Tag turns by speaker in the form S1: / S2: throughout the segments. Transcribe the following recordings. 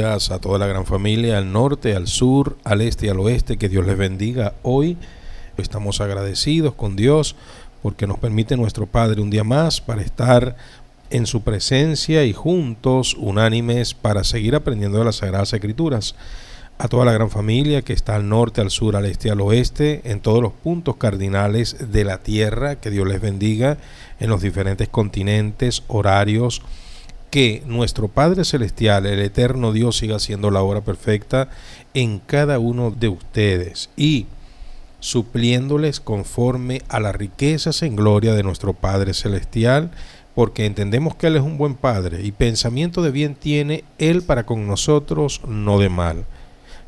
S1: días a toda la gran familia, al norte, al sur, al este y al oeste. Que Dios les bendiga. Hoy estamos agradecidos con Dios porque nos permite nuestro Padre un día más para estar en su presencia y juntos, unánimes, para seguir aprendiendo de las Sagradas Escrituras. A toda la gran familia que está al norte, al sur, al este y al oeste, en todos los puntos cardinales de la tierra, que Dios les bendiga en los diferentes continentes, horarios. Que nuestro Padre Celestial, el eterno Dios, siga haciendo la obra perfecta en cada uno de ustedes y supliéndoles conforme a las riquezas en gloria de nuestro Padre Celestial, porque entendemos que Él es un buen Padre y pensamiento de bien tiene Él para con nosotros, no de mal.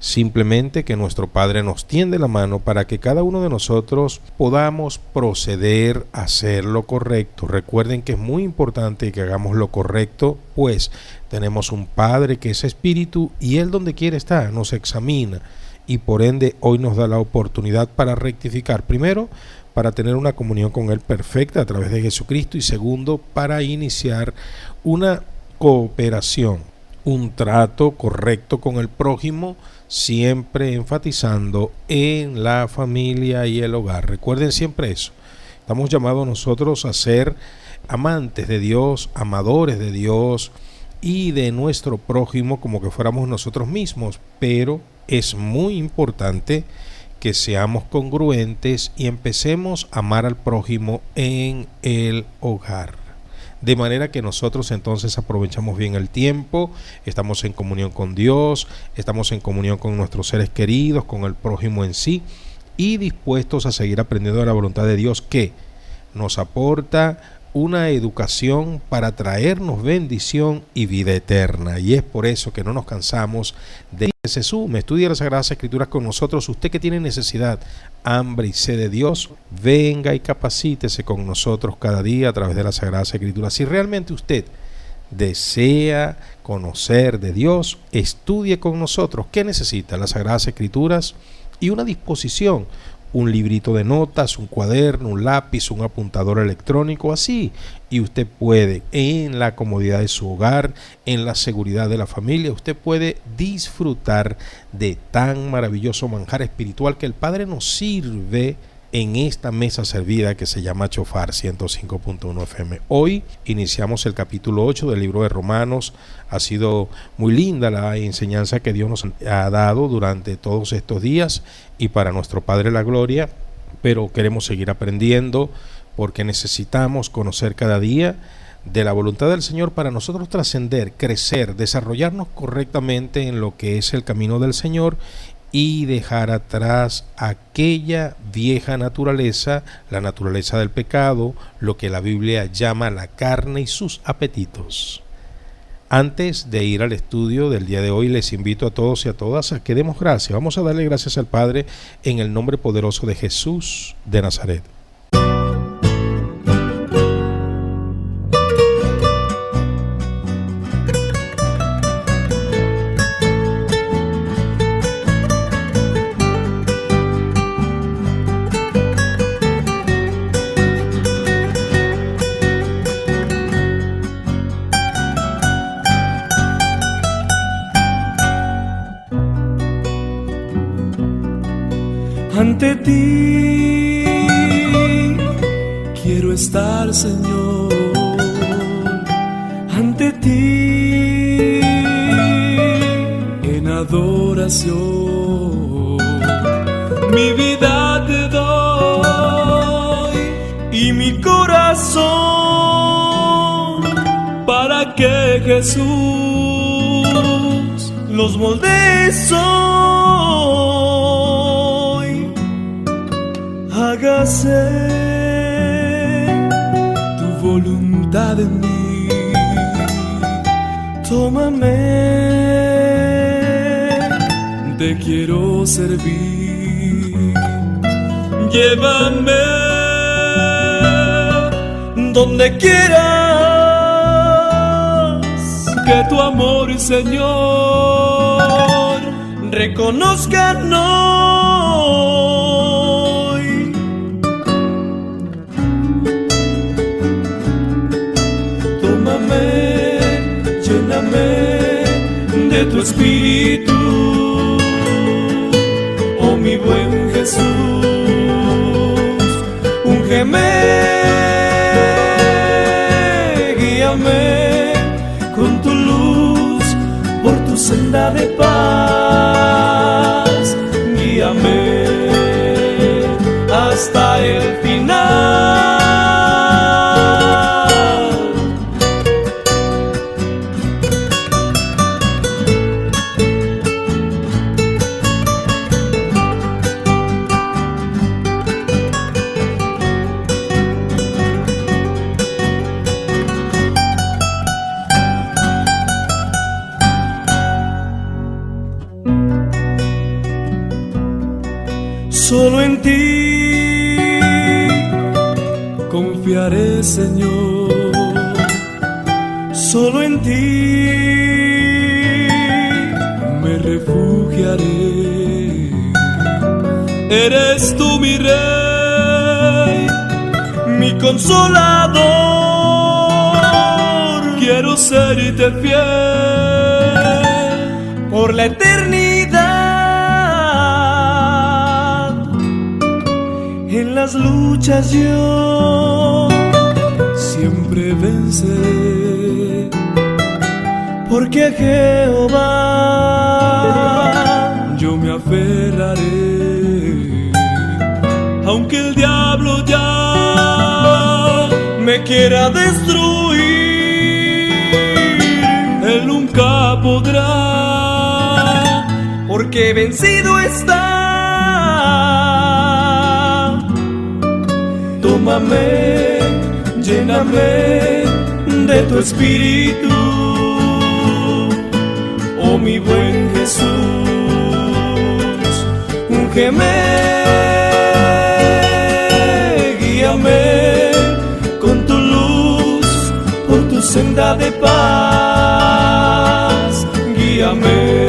S1: Simplemente que nuestro Padre nos tiende la mano para que cada uno de nosotros podamos proceder a hacer lo correcto. Recuerden que es muy importante que hagamos lo correcto, pues tenemos un Padre que es Espíritu y Él donde quiera está, nos examina y por ende hoy nos da la oportunidad para rectificar. Primero, para tener una comunión con Él perfecta a través de Jesucristo y segundo, para iniciar una cooperación, un trato correcto con el prójimo, siempre enfatizando en la familia y el hogar. Recuerden siempre eso. Estamos llamados nosotros a ser amantes de Dios, amadores de Dios y de nuestro prójimo como que fuéramos nosotros mismos, pero es muy importante que seamos congruentes y empecemos a amar al prójimo en el hogar. De manera que nosotros entonces aprovechamos bien el tiempo, estamos en comunión con Dios, estamos en comunión con nuestros seres queridos, con el prójimo en sí y dispuestos a seguir aprendiendo de la voluntad de Dios que nos aporta una educación para traernos bendición y vida eterna. Y es por eso que no nos cansamos de que se sume, estudie las Sagradas Escrituras con nosotros. Usted que tiene necesidad, hambre y sed de Dios, venga y capacítese con nosotros cada día a través de las Sagradas Escrituras. Si realmente usted desea conocer de Dios, estudie con nosotros. ¿Qué necesita? Las Sagradas Escrituras y una disposición, un librito de notas, un cuaderno, un lápiz, un apuntador electrónico, así. Y usted puede, en la comodidad de su hogar, en la seguridad de la familia, usted puede disfrutar de tan maravilloso manjar espiritual que el Padre nos sirve en esta mesa servida que se llama Chofar 105.1 FM. Hoy iniciamos el capítulo 8 del libro de Romanos. Ha sido muy linda la enseñanza que Dios nos ha dado durante todos estos días y para nuestro Padre la gloria, pero queremos seguir aprendiendo porque necesitamos conocer cada día de la voluntad del Señor para nosotros trascender, crecer, desarrollarnos correctamente en lo que es el camino del Señor y dejar atrás aquella vieja naturaleza, la naturaleza del pecado, lo que la Biblia llama la carne y sus apetitos. Antes de ir al estudio del día de hoy, les invito a todos y a todas a que demos gracias. Vamos a darle gracias al Padre en el nombre poderoso de Jesús de Nazaret.
S2: Ante ti quiero estar, Señor, ante ti en adoración. Mi vida te doy y mi corazón para que Jesús los moldees hoy. Hágase tu voluntad en mí, tómame, te quiero servir, llévame donde quieras, que tu amor, Señor, reconozcan hoy. Tómame, lléname de tu espíritu, senda de paz. Guíame hasta el final. Solo en ti confiaré, Señor. Solo en ti me refugiaré. Eres tú mi Rey, mi Consolador. Quiero serte fiel por la eternidad. En las luchas yo siempre venceré, porque a Jehová yo me aferraré. Aunque el diablo ya me quiera destruir, él nunca podrá, porque vencido está. Tómame, lléname de tu espíritu, oh mi buen Jesús. Úngeme, guíame con tu luz por tu senda de paz. Guíame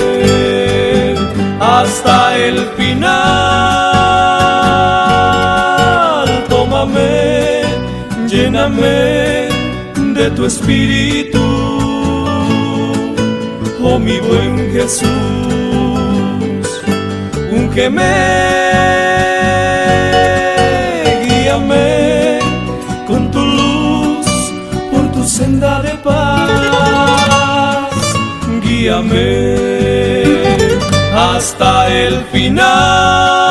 S2: hasta el final. Lléname de tu espíritu, oh mi buen Jesús. Úngeme, guíame con tu luz por tu senda de paz. Guíame hasta el final.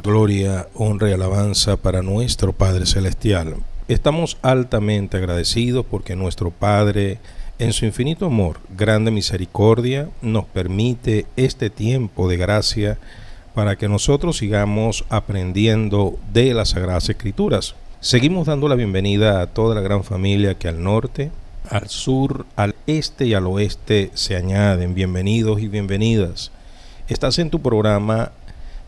S1: Gloria, honra y alabanza para nuestro Padre Celestial. Estamos altamente agradecidos porque nuestro Padre, en su infinito amor, grande misericordia, nos permite este tiempo de gracia para que nosotros sigamos aprendiendo de las Sagradas Escrituras. Seguimos dando la bienvenida a toda la gran familia que al norte, al sur, al este y al oeste se añaden. Bienvenidos y bienvenidas. Estás en tu programa.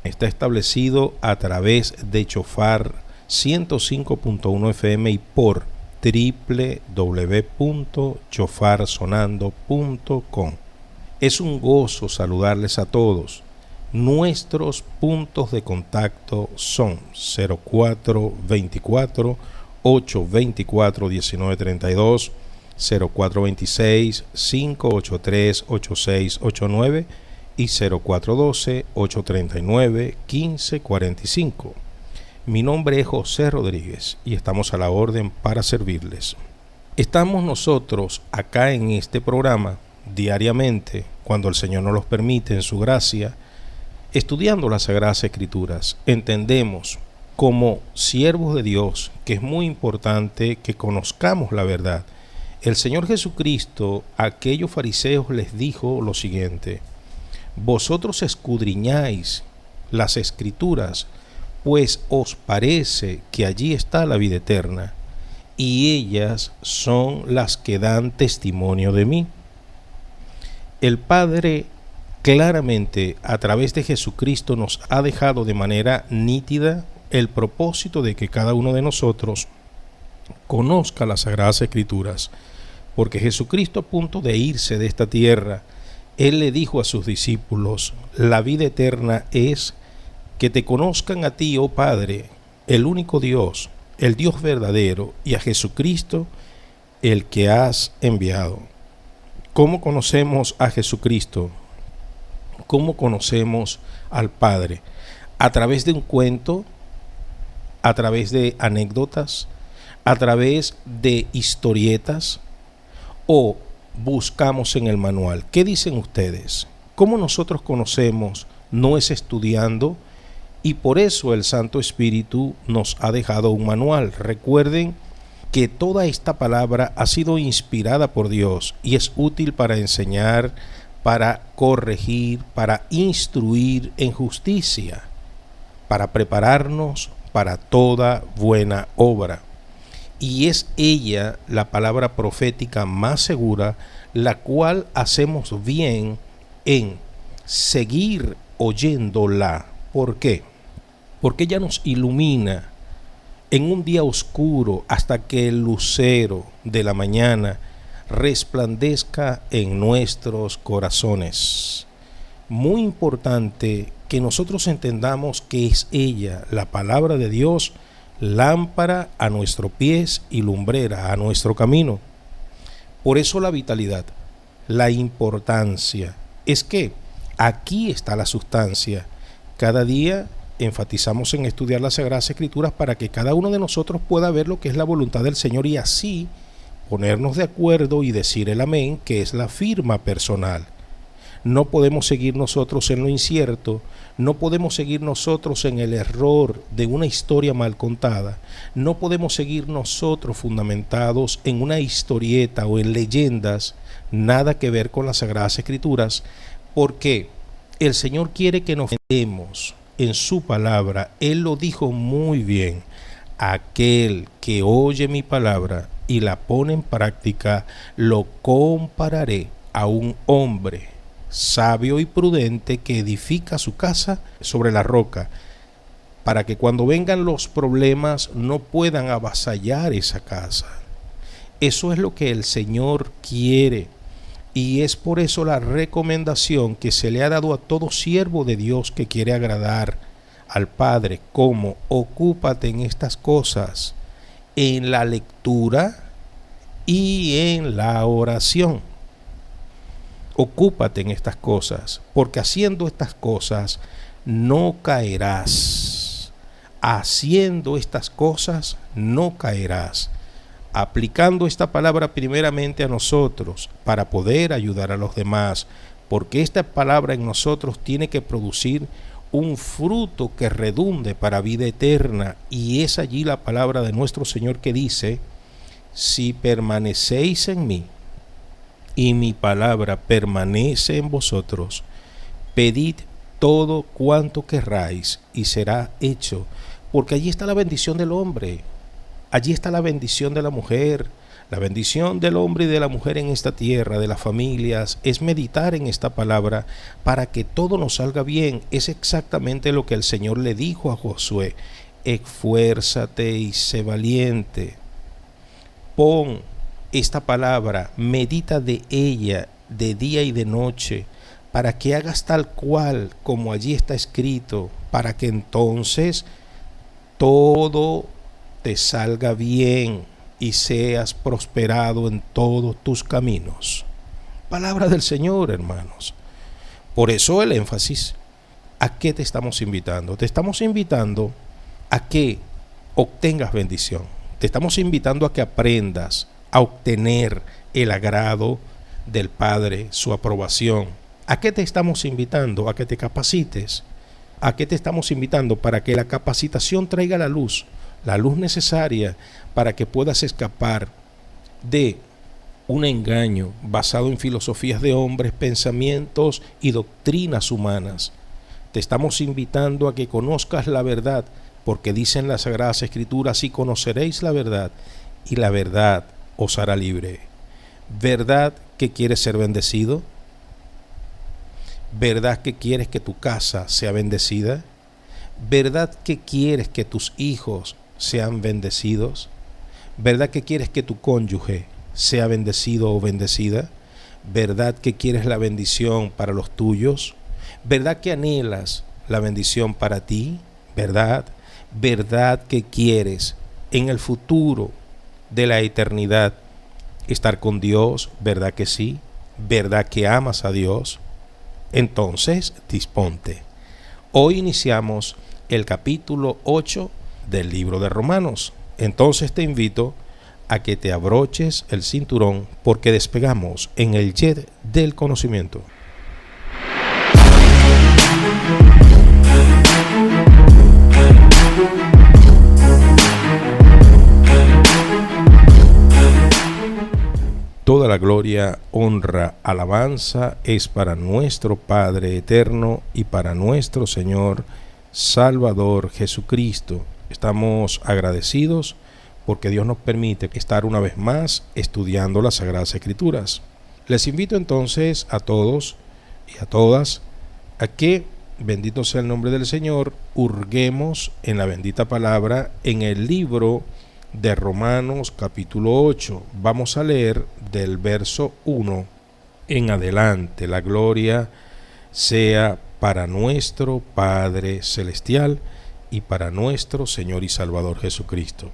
S1: Está establecido a través de Chofar 105.1 FM y por www.chofarsonando.com. Es un gozo saludarles a todos. Nuestros puntos de contacto son 0424 824 1932, 0426 583 8689 y 0412-839-1545. Mi nombre es José Rodríguez y estamos a la orden para servirles. Estamos nosotros acá en este programa diariamente, cuando el Señor nos los permite en su gracia, estudiando las Sagradas Escrituras. Entendemos como siervos de Dios que es muy importante que conozcamos la verdad. El Señor Jesucristo a aquellos fariseos les dijo lo siguiente: vosotros escudriñáis las Escrituras, pues os parece que allí está la vida eterna, y ellas son las que dan testimonio de mí. El Padre claramente a través de Jesucristo nos ha dejado de manera nítida el propósito de que cada uno de nosotros conozca las Sagradas Escrituras, porque Jesucristo, a punto de irse de esta tierra, Él le dijo a sus discípulos: la vida eterna es que te conozcan a ti, oh Padre, el único Dios, el Dios verdadero, y a Jesucristo, el que has enviado. ¿Cómo conocemos a Jesucristo? ¿Cómo conocemos al Padre? ¿A través de un cuento? ¿A través de anécdotas? ¿A través de historietas? ¿O buscamos en el manual? ¿Qué dicen ustedes? ¿Cómo nosotros conocemos? No es estudiando, y por eso el Santo Espíritu nos ha dejado un manual. Recuerden que toda esta palabra ha sido inspirada por Dios y es útil para enseñar, para corregir, para instruir en justicia, para prepararnos para toda buena obra. Y es ella la palabra profética más segura, la cual hacemos bien en seguir oyéndola. ¿Por qué? Porque ella nos ilumina en un día oscuro hasta que el lucero de la mañana resplandezca en nuestros corazones. Muy importante que nosotros entendamos que es ella, la palabra de Dios, lámpara a nuestros pies y lumbrera a nuestro camino. Por eso la vitalidad, la importancia, es que aquí está la sustancia. Cada día enfatizamos en estudiar las Sagradas Escrituras para que cada uno de nosotros pueda ver lo que es la voluntad del Señor y así ponernos de acuerdo y decir el amén, que es la firma personal. No podemos seguir nosotros en lo incierto, no podemos seguir nosotros en el error de una historia mal contada, no podemos seguir nosotros fundamentados en una historieta o en leyendas, nada que ver con las Sagradas Escrituras, porque el Señor quiere que nos enfrentemos en su palabra. Él lo dijo muy bien: aquel que oye mi palabra y la pone en práctica, lo compararé a un hombre sabio y prudente que edifica su casa sobre la roca, para que cuando vengan los problemas no puedan avasallar esa casa. Eso es lo que el Señor quiere. Y es por eso la recomendación que se le ha dado a todo siervo de Dios que quiere agradar al Padre, como ocúpate en estas cosas, en la lectura y en la oración. Ocúpate en estas cosas, porque haciendo estas cosas no caerás. Haciendo estas cosas no caerás. Aplicando esta palabra primeramente a nosotros para poder ayudar a los demás, porque esta palabra en nosotros tiene que producir un fruto que redunde para vida eterna, y es allí la palabra de nuestro Señor que dice: si permanecéis en mí y mi palabra permanece en vosotros, pedid todo cuanto querráis y será hecho. Porque allí está la bendición del hombre. Allí está la bendición de la mujer, la bendición del hombre y de la mujer en esta tierra, de las familias, es meditar en esta palabra para que todo nos salga bien. Es exactamente lo que el Señor le dijo a Josué: esfuérzate y sé valiente. Pon esta palabra, medita de ella de día y de noche, para que hagas tal cual como allí está escrito, para que entonces todo te salga bien y seas prosperado en todos tus caminos. Palabra del Señor, hermanos. Por eso el énfasis. ¿A qué te estamos invitando? Te estamos invitando a que obtengas bendición. Te estamos invitando a que aprendas a obtener el agrado del Padre, su aprobación. ¿A qué te estamos invitando? A que te capacites. ¿A qué te estamos invitando? Para que la capacitación traiga la luz necesaria para que puedas escapar de un engaño basado en filosofías de hombres, pensamientos y doctrinas humanas. Te estamos invitando a que conozcas la verdad, porque dicen las Sagradas Escrituras: y conoceréis la verdad, y la verdad os hará libre. ¿Verdad que quieres ser bendecido? ¿Verdad que quieres que tu casa sea bendecida? ¿Verdad que quieres que tus hijos sean bendecidos? ¿Verdad que quieres que tu cónyuge sea bendecido o bendecida? ¿Verdad que quieres la bendición para los tuyos? ¿Verdad que anhelas la bendición para ti? ¿Verdad? ¿Verdad que quieres en el futuro de la eternidad estar con Dios? ¿Verdad que sí? ¿Verdad que amas a Dios? Entonces, disponte. Hoy iniciamos el capítulo 8 del libro de Romanos. Entonces te invito a que te abroches el cinturón porque despegamos en el jet del conocimiento. Toda la gloria, honra, alabanza es para nuestro Padre eterno y para nuestro Señor Salvador Jesucristo. Estamos agradecidos porque Dios nos permite estar una vez más estudiando las Sagradas Escrituras. Les invito entonces a todos y a todas a que, bendito sea el nombre del Señor, hurguemos en la bendita palabra en el libro de Romanos capítulo 8. Vamos a leer del verso 1 en adelante. La gloria sea para nuestro Padre Celestial y para nuestro Señor y Salvador Jesucristo.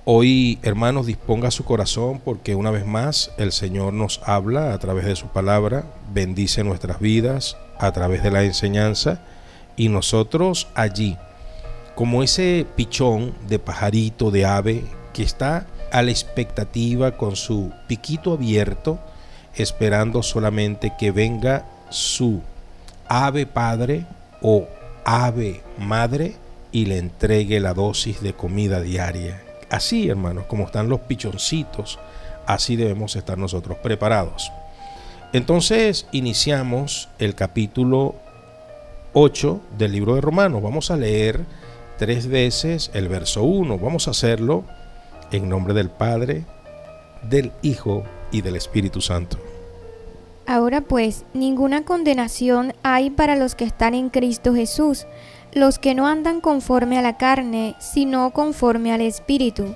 S1: Hoy, hermanos, disponga su corazón porque una vez más el Señor nos habla a través de su palabra, bendice nuestras vidas a través de la enseñanza y nosotros allí, como ese pichón de pajarito, de ave, que está a la expectativa con su piquito abierto, esperando solamente que venga su ave padre o ave madre y le entregue la dosis de comida diaria. Así, hermanos, como están los pichoncitos, así debemos estar nosotros preparados. Entonces, iniciamos el capítulo 8 del libro de Romanos. Vamos a leer 3 veces el verso 1. Vamos a hacerlo en nombre del Padre, del Hijo y del Espíritu Santo.
S3: Ahora pues, ninguna condenación hay para los que están en Cristo Jesús, los que no andan conforme a la carne, sino conforme al Espíritu.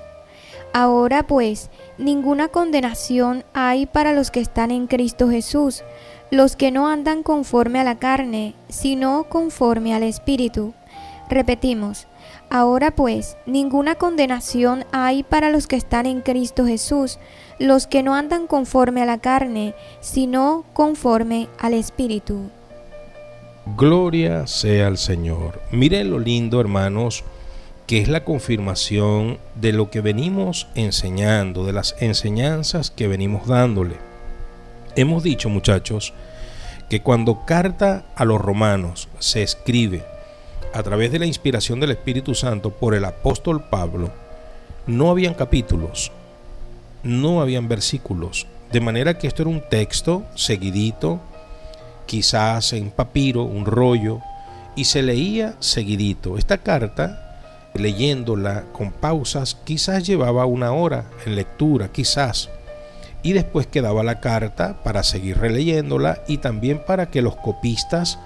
S3: Ahora pues, ninguna condenación hay para los que están en Cristo Jesús, los que no andan conforme a la carne, sino conforme al Espíritu. Repetimos. Ahora pues, ninguna condenación hay para los que están en Cristo Jesús, los que no andan conforme a la carne, sino conforme al Espíritu.
S1: Gloria sea al Señor. Miren lo lindo, hermanos, que es la confirmación de lo que venimos enseñando, de las enseñanzas que venimos dándole. Hemos dicho, muchachos, que cuando carta a los romanos se escribe a través de la inspiración del Espíritu Santo por el apóstol Pablo, no habían capítulos, no habían versículos, de manera que esto era un texto seguidito, quizás en papiro, un rollo, y se leía seguidito. Esta carta, leyéndola con pausas, quizás llevaba 1 hora en lectura, quizás, y después quedaba la carta para seguir releyéndola y también para que los copistas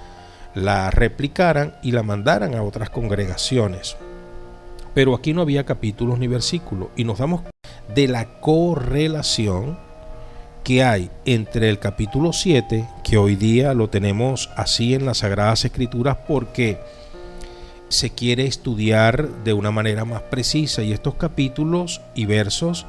S1: la replicaran y la mandaran a otras congregaciones. Pero aquí no había capítulos ni versículos y nos damos de la correlación que hay entre el capítulo 7, que hoy día lo tenemos así en las Sagradas Escrituras porque se quiere estudiar de una manera más precisa, y estos capítulos y versos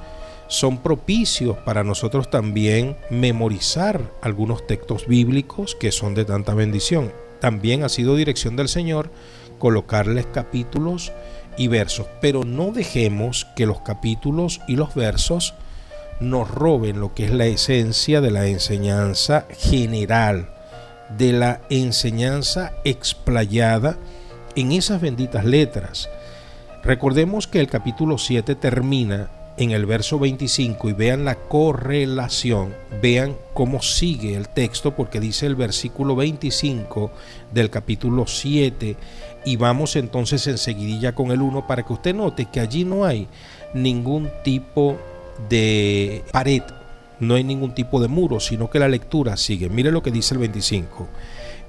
S1: son propicios para nosotros también memorizar algunos textos bíblicos que son de tanta bendición. También ha sido dirección del Señor colocarles capítulos y versos, pero no dejemos que los capítulos y los versos nos roben lo que es la esencia de la enseñanza general, de la enseñanza explayada en esas benditas letras. Recordemos que el capítulo 7 termina en el verso 25 y vean la correlación, vean cómo sigue el texto, porque dice el versículo 25 del capítulo 7 y vamos entonces enseguidilla con el 1 para que usted note que allí no hay ningún tipo de pared, no hay ningún tipo de muro, sino que la lectura sigue. Mire lo que dice el 25.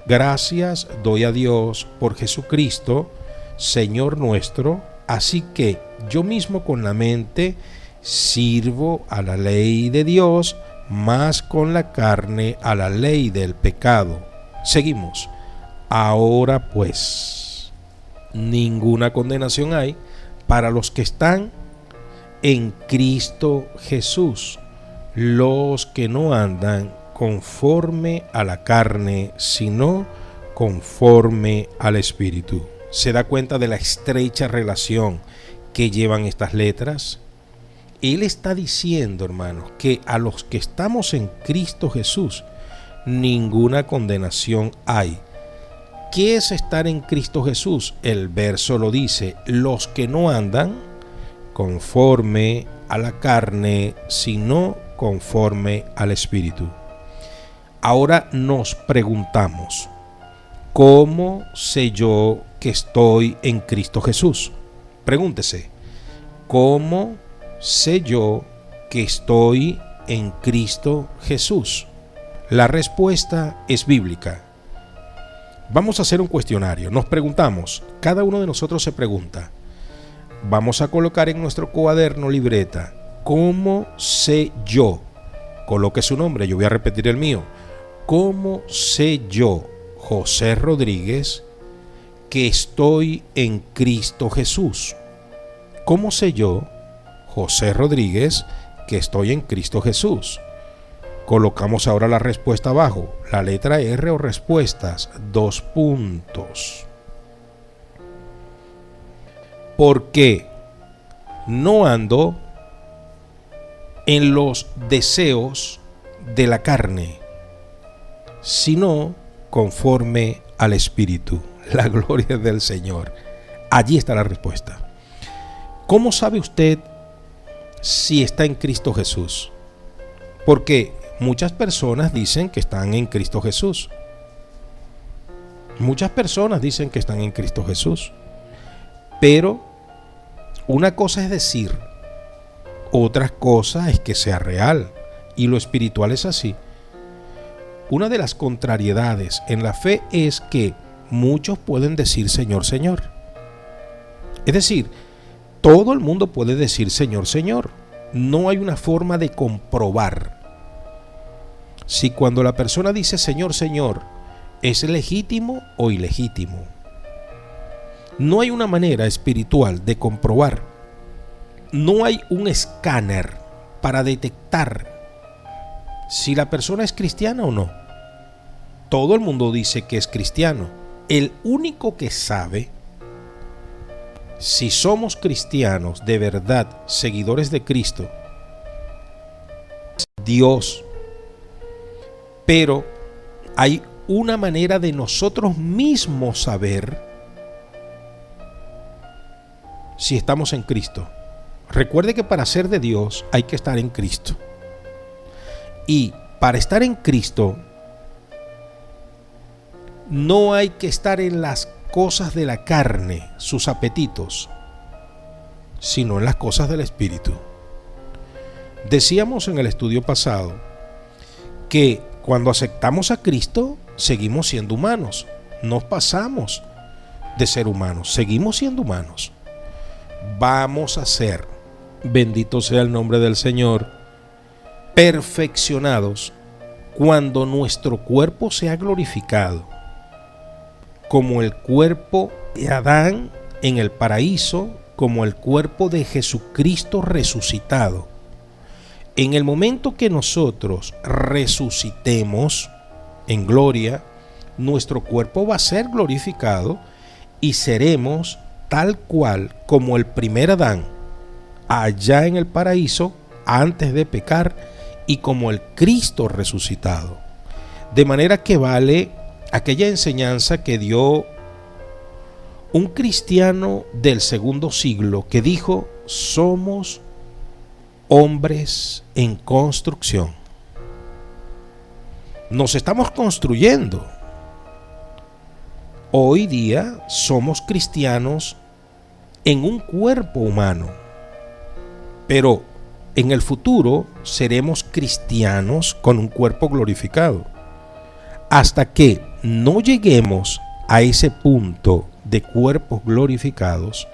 S1: Gracias doy a Dios por Jesucristo, Señor nuestro, así que yo mismo con la mente sirvo a la ley de Dios, más con la carne a la ley del pecado. Seguimos. Ahora pues, ninguna condenación hay para los que están en Cristo Jesús, los que no andan conforme a la carne, sino conforme al Espíritu. ¿Se da cuenta de la estrecha relación que llevan estas letras? Él está diciendo, hermanos, que a los que estamos en Cristo Jesús, ninguna condenación hay. ¿Qué es estar en Cristo Jesús? El verso lo dice: los que no andan conforme a la carne, sino conforme al Espíritu. Ahora nos preguntamos, ¿cómo sé yo que estoy en Cristo Jesús? Pregúntese, ¿cómo sé yo que estoy en Cristo Jesús? La respuesta es bíblica. Vamos a hacer un cuestionario. Nos preguntamos, cada uno de nosotros se pregunta. Vamos a colocar en nuestro cuaderno libreta, ¿cómo sé yo? Coloque su nombre, yo voy a repetir el mío. ¿Cómo sé yo, José Rodríguez, que estoy en Cristo Jesús? ¿Cómo sé yo, José Rodríguez, que estoy en Cristo Jesús? Colocamos ahora la respuesta abajo, la letra R o respuestas, 2 puntos. Porque no ando en los deseos de la carne, sino conforme al Espíritu. La gloria del Señor. Allí está la respuesta. ¿Cómo sabe usted si está en Cristo Jesús? Porque muchas personas dicen que están en Cristo Jesús. Muchas personas dicen que están en Cristo Jesús. Pero una cosa es decir, otra cosa es que sea real. Y lo espiritual es así. Una de las contrariedades en la fe es que muchos pueden decir Señor, Señor. Es decir, todo el mundo puede decir Señor, Señor. No hay una forma de comprobar si cuando la persona dice Señor, Señor, es legítimo o ilegítimo. No hay una manera espiritual de comprobar. No hay un escáner para detectar si la persona es cristiana o no. Todo el mundo dice que es cristiano. El único que sabe si somos cristianos de verdad, seguidores de Cristo, es Dios. Pero hay una manera de nosotros mismos saber si estamos en Cristo. Recuerde que para ser de Dios hay que estar en Cristo. Y para estar en Cristo no hay que estar en las cosas de la carne, sus apetitos, sino en las cosas del Espíritu. Decíamos en el estudio pasado que cuando aceptamos a Cristo seguimos siendo humanos, no pasamos de ser humanos, seguimos siendo humanos. Vamos a ser, bendito sea el nombre del Señor, perfeccionados cuando nuestro cuerpo sea glorificado, como el cuerpo de Adán en el paraíso, como el cuerpo de Jesucristo resucitado. En el momento que nosotros resucitemos en gloria, nuestro cuerpo va a ser glorificado y seremos tal cual como el primer Adán allá en el paraíso antes de pecar y como el Cristo resucitado. De manera que vale aquella enseñanza que dio un cristiano del segundo siglo que dijo: somos hombres en construcción. Nos estamos construyendo. Hoy día somos cristianos en un cuerpo humano, pero en el futuro seremos cristianos con un cuerpo glorificado. Hasta que no lleguemos a ese punto de cuerpos glorificados,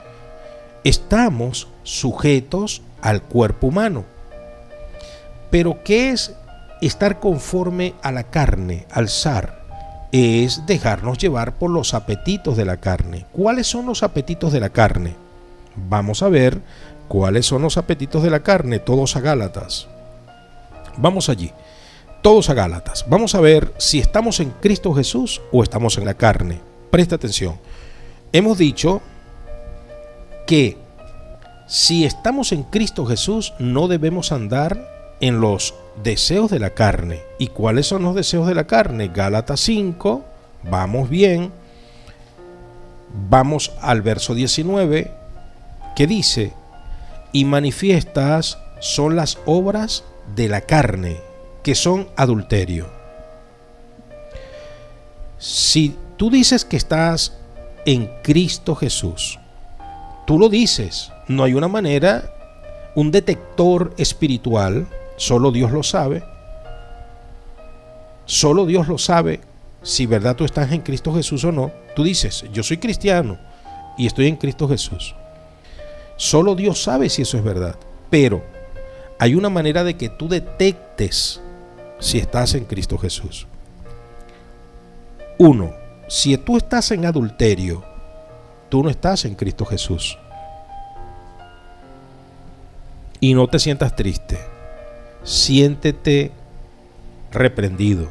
S1: estamos sujetos al cuerpo humano. Pero ¿qué es estar conforme a la carne, al zar, es dejarnos llevar por los apetitos de la carne. ¿Cuáles son los apetitos de la carne? Vamos a ver cuáles son los apetitos de la carne, todos a Gálatas. Vamos allí, todos a Gálatas. Vamos a ver si estamos en Cristo Jesús o estamos en la carne. Presta atención. Hemos dicho que si estamos en Cristo Jesús no debemos andar en los deseos de la carne. ¿Y cuáles son los deseos de la carne? Gálatas 5, vamos bien. Vamos al verso 19, que dice: y manifiestas son las obras de la carne, que son adulterio. Si tú dices que estás en Cristo Jesús, tú lo dices, no hay una manera, un detector espiritual, solo Dios lo sabe. Solo Dios lo sabe si verdad tú estás en Cristo Jesús o no. Tú dices, yo soy cristiano y estoy en Cristo Jesús. Solo Dios sabe si eso es verdad. Pero hay una manera de que tú detectes si estás en Cristo Jesús. 1. Si tú estás en adulterio, tú no estás en Cristo Jesús. Y no te sientas triste. Siéntete reprendido.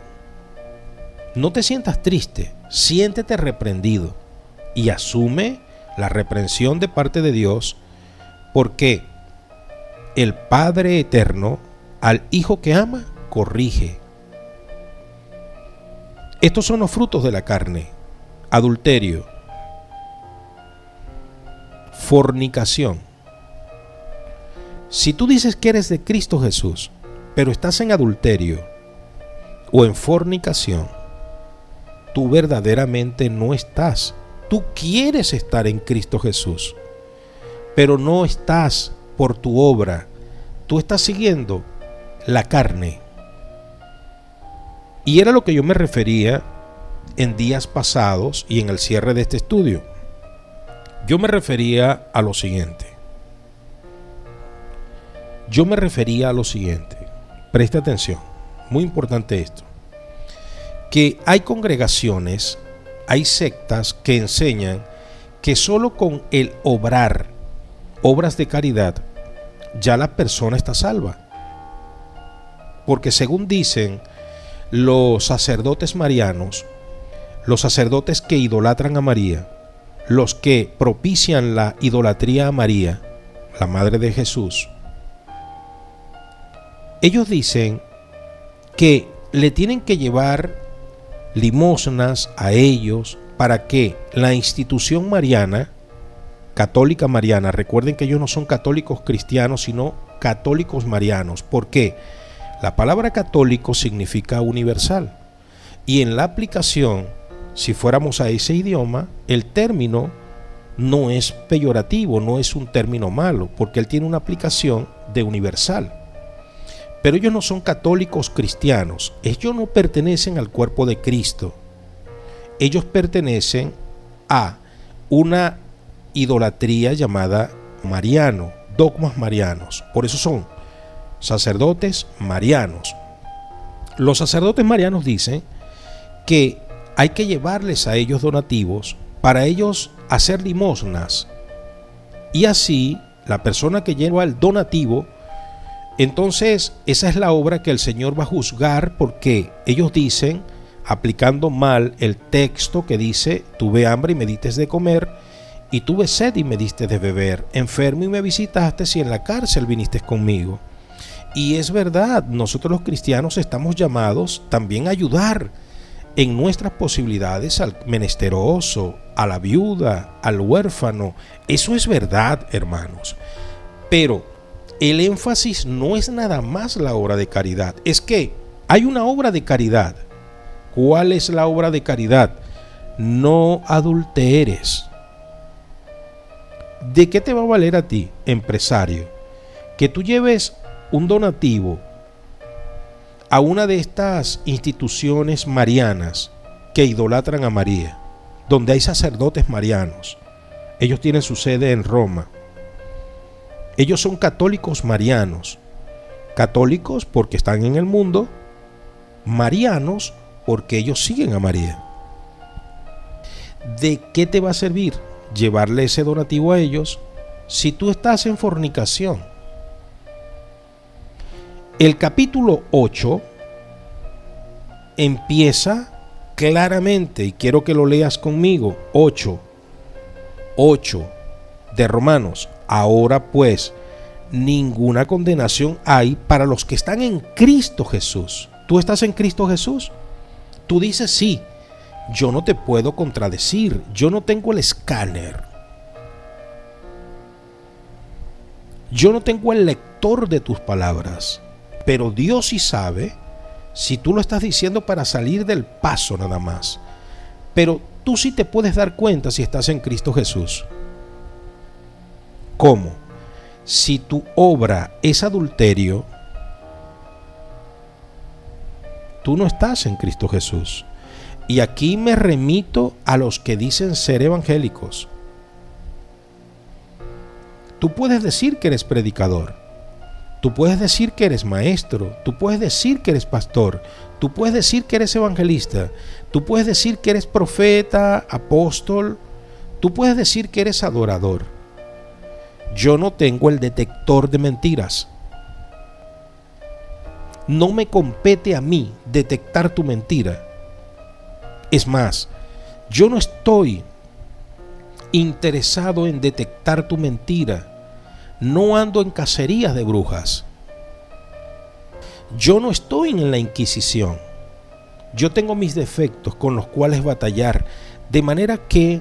S1: No te sientas triste, siéntete reprendido y asume la reprensión de parte de Dios, porque el Padre eterno al Hijo que ama corrige. Estos son los frutos de la carne: adulterio, fornicación. Si tú dices que eres de Cristo Jesús, pero estás en adulterio o en fornicación, tú verdaderamente no estás. Tú quieres estar en Cristo Jesús, pero no estás por tu obra. Tú estás siguiendo la carne. Y era lo que yo me refería en días pasados y en el cierre de este estudio. Yo me refería a lo siguiente. Presta atención, muy importante esto. Que hay congregaciones, hay sectas que enseñan que solo con el obrar obras de caridad ya la persona está salva. Porque según dicen los sacerdotes marianos, los sacerdotes que idolatran a María, los que propician la idolatría a María, la Madre de Jesús, ellos dicen que le tienen que llevar limosnas a ellos para que la institución mariana, católica mariana, recuerden que ellos no son católicos cristianos, sino católicos marianos. ¿Por qué? La palabra católico significa universal. Y en la aplicación, si fuéramos a ese idioma, el término no es peyorativo, no es un término malo, porque él tiene una aplicación de universal. Pero ellos no son católicos cristianos, ellos no pertenecen al cuerpo de Cristo. Ellos pertenecen a una idolatría llamada mariano, dogmas marianos. Por eso son sacerdotes marianos. Los sacerdotes marianos dicen que hay que llevarles a ellos donativos para ellos hacer limosnas. Y así, la persona que lleva el donativo, entonces esa es la obra que el Señor va a juzgar, porque ellos dicen, aplicando mal el texto que dice: tuve hambre y me diste de comer, y tuve sed y me diste de beber, enfermo y me visitaste, y en la cárcel viniste conmigo. Y es verdad, nosotros los cristianos estamos llamados también a ayudar en nuestras posibilidades al menesteroso, a la viuda, al huérfano. Eso es verdad, hermanos. Pero el énfasis no es nada más la obra de caridad, es que hay una obra de caridad. ¿Cuál es la obra de caridad? No adulteres. ¿De qué te va a valer a ti, empresario, que tú lleves un donativo a una de estas instituciones marianas que idolatran a María, donde hay sacerdotes marianos? Ellos tienen su sede en Roma. Ellos son católicos marianos, católicos porque están en el mundo, marianos porque ellos siguen a María. ¿De qué te va a servir llevarle ese donativo a ellos si tú estás en fornicación? El capítulo 8 empieza claramente, y quiero que lo leas conmigo, 8 de Romanos. Ahora pues, ninguna condenación hay para los que están en Cristo Jesús. ¿Tú estás en Cristo Jesús? Tú dices sí. Yo no te puedo contradecir. Yo no tengo el escáner. Yo no tengo el lector de tus palabras. Pero Dios sí sabe si tú lo estás diciendo para salir del paso nada más. Pero tú sí te puedes dar cuenta si estás en Cristo Jesús. ¿Cómo? Si tu obra es adulterio, tú no estás en Cristo Jesús. Y aquí me remito a los que dicen ser evangélicos. Tú puedes decir que eres predicador, tú puedes decir que eres maestro, tú puedes decir que eres pastor, tú puedes decir que eres evangelista, tú puedes decir que eres profeta, apóstol, tú puedes decir que eres adorador. Yo no tengo el detector de mentiras. No me compete a mí detectar tu mentira. Es más, yo no estoy interesado en detectar tu mentira. No ando en cacerías de brujas. Yo no estoy en la Inquisición. Yo tengo mis defectos con los cuales batallar, de manera que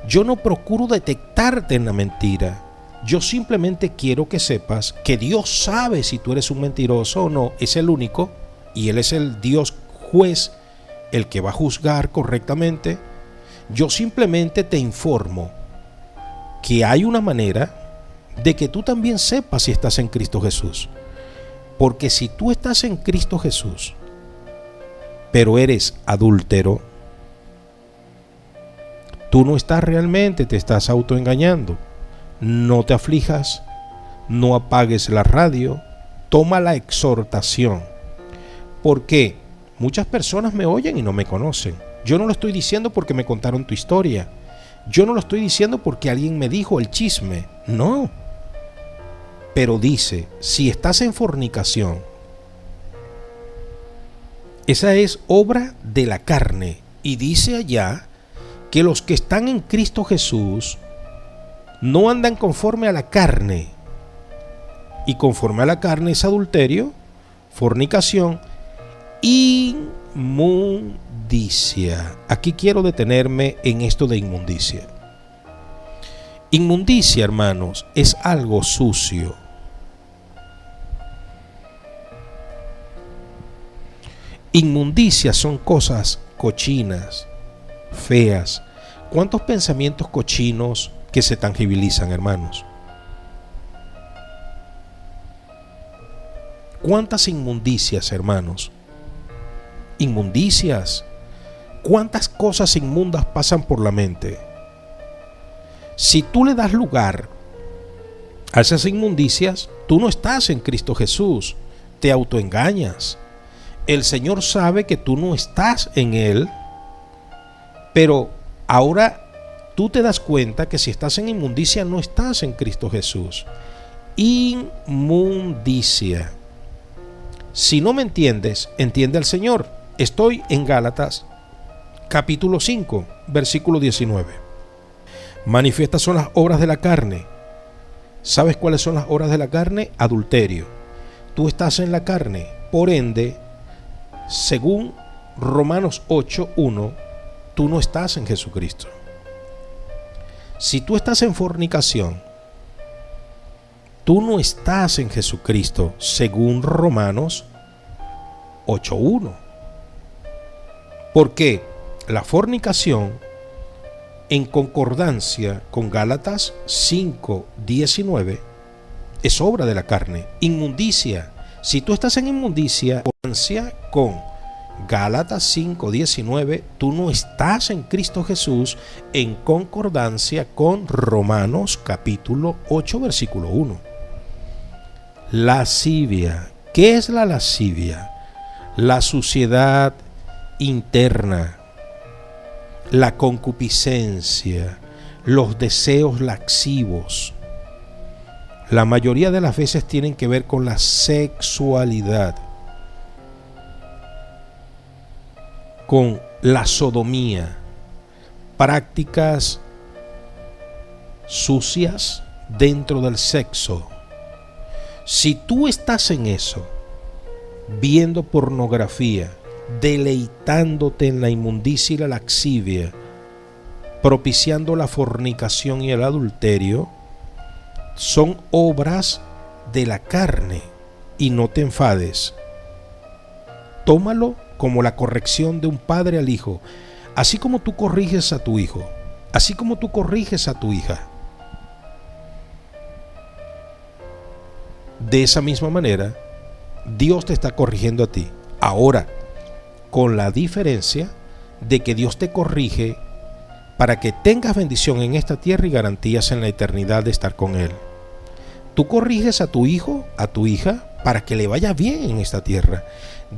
S1: yo no procuro detectarte en la mentira. Yo simplemente quiero que sepas que Dios sabe si tú eres un mentiroso o no. Es el único, y Él es el Dios juez, el que va a juzgar correctamente. Yo simplemente te informo que hay una manera de que tú también sepas si estás en Cristo Jesús. Porque si tú estás en Cristo Jesús, pero eres adúltero, tú no estás realmente, te estás autoengañando. No te aflijas, no apagues la radio, toma la exhortación. Porque muchas personas me oyen y no me conocen. Yo no lo estoy diciendo porque me contaron tu historia. Yo no lo estoy diciendo porque alguien me dijo el chisme. No. Pero dice, si estás en fornicación, esa es obra de la carne. Y dice allá que los que están en Cristo Jesús no andan conforme a la carne. Y conforme a la carne es adulterio, fornicación, inmundicia. Aquí quiero detenerme en esto de inmundicia. Inmundicia, hermanos, es algo sucio. Inmundicia son cosas cochinas, feas. ¿Cuántos pensamientos cochinos que se tangibilizan, hermanos? ¿Cuántas inmundicias, hermanos? Inmundicias. ¿Cuántas cosas inmundas pasan por la mente? Si tú le das lugar a esas inmundicias, tú no estás en Cristo Jesús, te autoengañas. El Señor sabe que tú no estás en Él, pero ahora tú te das cuenta que si estás en inmundicia no estás en Cristo Jesús. Inmundicia. Si no me entiendes, entiende al Señor. Estoy en Gálatas, capítulo 5, versículo 19. Manifiestas son las obras de la carne. ¿Sabes cuáles son las obras de la carne? Adulterio. Tú estás en la carne, por ende, según Romanos 8:1, tú no estás en Jesucristo. Si tú estás en fornicación, tú no estás en Jesucristo, según Romanos 8:1. Porque la fornicación, en concordancia con Gálatas 5:19, es obra de la carne. Inmundicia. Si tú estás en inmundicia, con Gálatas 5:19, tú no estás en Cristo Jesús, en concordancia con Romanos capítulo 8, versículo 1. Lascivia. ¿Qué es la lascivia? la suciedad interna, la concupiscencia, los deseos lascivos, la mayoría de las veces tienen que ver con la sexualidad, con la sodomía, prácticas sucias dentro del sexo. Si tú estás en eso, viendo pornografía, deleitándote en la inmundicia y la lascivia, propiciando la fornicación y el adulterio, son obras de la carne. Y no te enfades. Tómalo como la corrección de un padre al hijo. Así como tú corriges a tu hijo, así como tú corriges a tu hija, de esa misma manera Dios te está corrigiendo a ti. Ahora, con la diferencia de que Dios te corrige para que tengas bendición en esta tierra y garantías en la eternidad de estar con Él. Tú corriges a tu hijo, a tu hija, para que le vaya bien en esta tierra.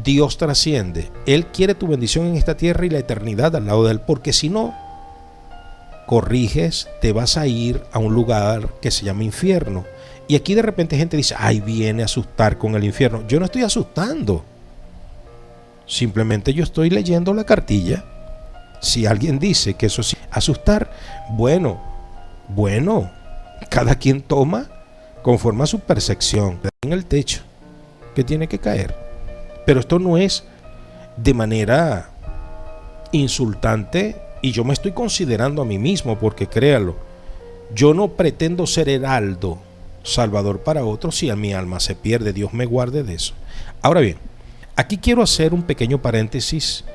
S1: Dios trasciende. Él quiere tu bendición en esta tierra y la eternidad al lado de Él, porque si no corriges, te vas a ir a un lugar que se llama infierno. Y aquí de repente gente dice, ay, viene a asustar con el infierno. Yo no estoy asustando. Simplemente yo estoy leyendo la cartilla. Si alguien dice que eso sí asustar, bueno, cada quien toma conforme a su percepción en el techo que tiene que caer. Pero esto no es de manera insultante, y yo me estoy considerando a mí mismo, porque créalo, yo no pretendo ser heraldo salvador para otros si a mi alma se pierde. Dios me guarde de eso. Ahora bien, aquí quiero hacer un pequeño paréntesis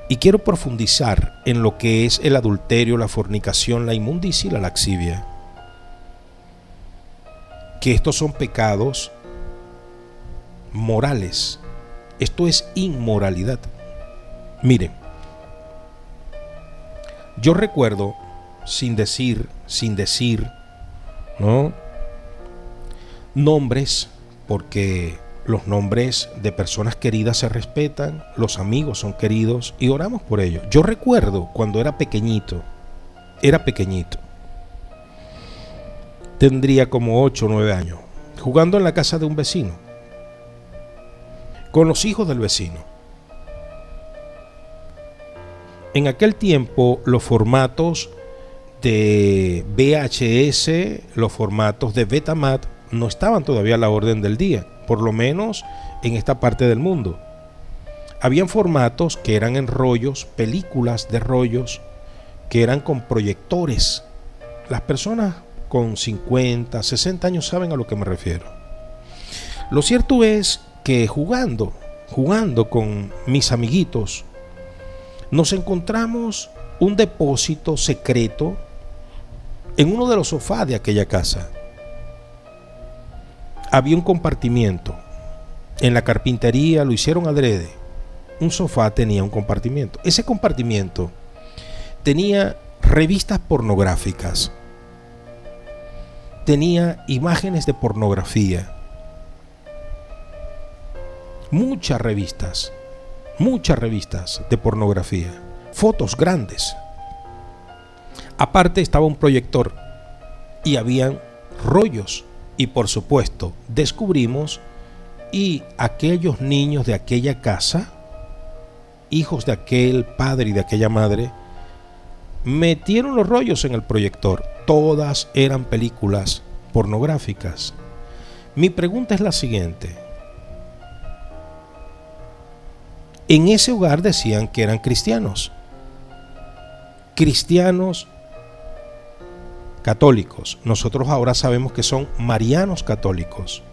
S1: y quiero profundizar en lo que es el adulterio, la fornicación, la inmundicia y la lascivia. Que estos son pecados morales. Esto es inmoralidad. Miren, yo recuerdo, sin decir, ¿no?, nombres, porque los nombres de personas queridas se respetan, los amigos son queridos y oramos por ellos. Yo recuerdo cuando era pequeñito, tendría como 8 o 9 años, jugando en la casa de un vecino, con los hijos del vecino. En aquel tiempo los formatos de VHS, los formatos de Betamax no estaban todavía a la orden del día, por lo menos en esta parte del mundo. Habían formatos que eran en rollos, películas de rollos, que eran con proyectores. Las personas con 50, 60 años saben a lo que me refiero. Lo cierto es que jugando con mis amiguitos, nos encontramos un depósito secreto en uno de los sofás de aquella casa. Había un compartimiento. En la carpintería lo hicieron adrede. Un sofá tenía un compartimiento. Ese compartimiento tenía revistas pornográficas. Tenía imágenes de pornografía. Muchas revistas de pornografía. Fotos grandes. Aparte estaba un proyector y habían rollos. Y por supuesto, descubrimos, y aquellos niños de aquella casa, hijos de aquel padre y de aquella madre, metieron los rollos en el proyector. Todas eran películas pornográficas. Mi pregunta es la siguiente. En ese hogar decían que eran cristianos católicos. Nosotros ahora sabemos que son marianos católicos,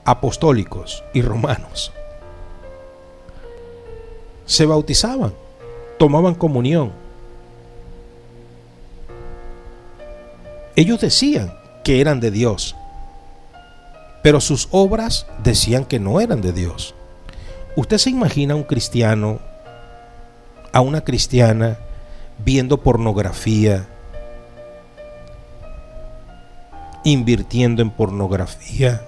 S1: apostólicos y romanos. Se bautizaban, tomaban comunión. Ellos decían que eran de Dios, pero sus obras decían que no eran de Dios. ¿Usted se imagina a un cristiano, a una cristiana, viendo pornografía, invirtiendo en pornografía?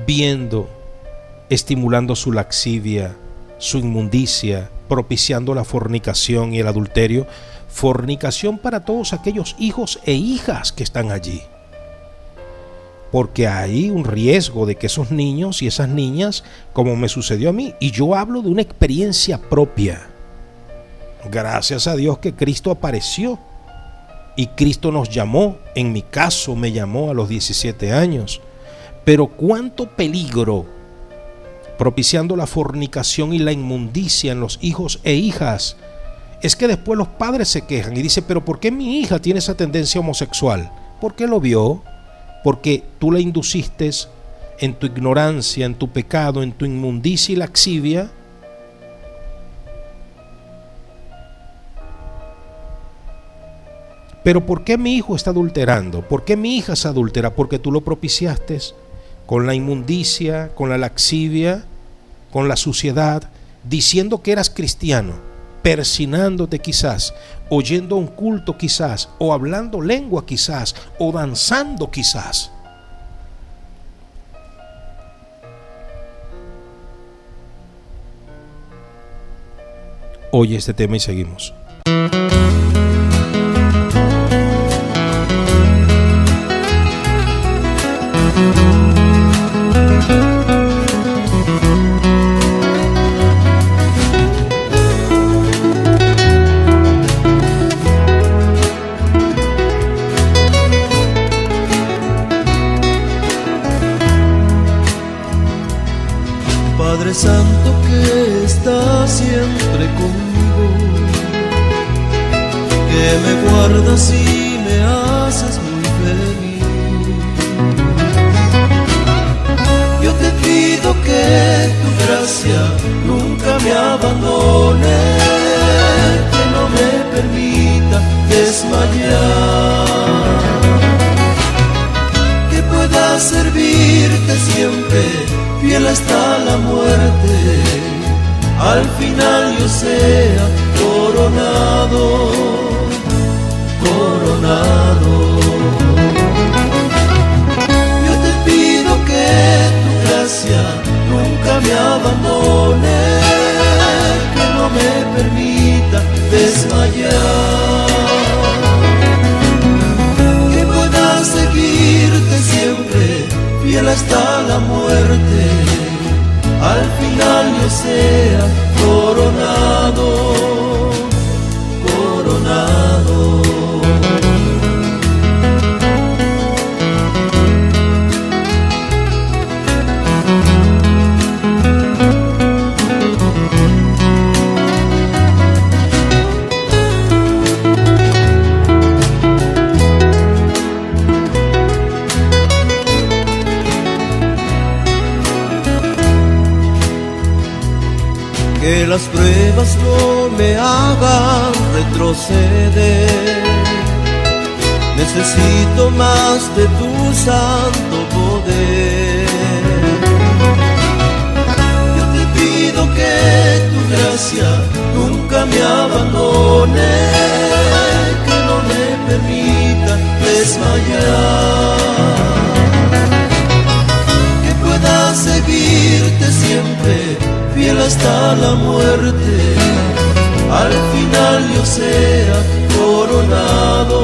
S1: viendo, estimulando su lascivia, su inmundicia, propiciando la fornicación y el adulterio. Fornicación para todos aquellos hijos e hijas que están allí, porque hay un riesgo de que esos niños y esas niñas, como me sucedió a mí, y yo hablo de una experiencia propia, gracias a Dios que Cristo apareció y Cristo nos llamó. En mi caso me llamó a los 17 años, pero cuánto peligro propiciando la fornicación y la inmundicia en los hijos e hijas. Es que después los padres se quejan y dicen, pero ¿por qué mi hija tiene esa tendencia homosexual? ¿Por qué lo vio? Porque tú la induciste en tu ignorancia, en tu pecado, en tu inmundicia y laxivia. Pero ¿por qué mi hijo está adulterando? ¿Por qué mi hija se adultera? Porque tú lo propiciaste con la inmundicia, con la laxivia, con la suciedad, diciendo que eras cristiano, persinándote quizás, oyendo un culto quizás, o hablando lengua quizás, o danzando quizás. Oye este tema y seguimos.
S2: Padre Santo que está siempre conmigo, que me guardas y me haces muy feliz. Yo te pido que tu gracia nunca me abandone, que no me permita desmayar, que pueda servirte siempre, fiel hasta la muerte, al final yo sea coronado, coronado. Yo te pido que tu gracia nunca me abandone, que no me permita desmayar, que pueda seguirte siempre, fiel hasta la muerte, al final yo sea coronado, coronado. Que las pruebas no me hagan retroceder, necesito más de tu santo poder. Yo te pido que tu gracia nunca me abandone, que no me permita desmayar, que pueda seguirte siempre, fiel hasta la muerte, al final yo sea coronado,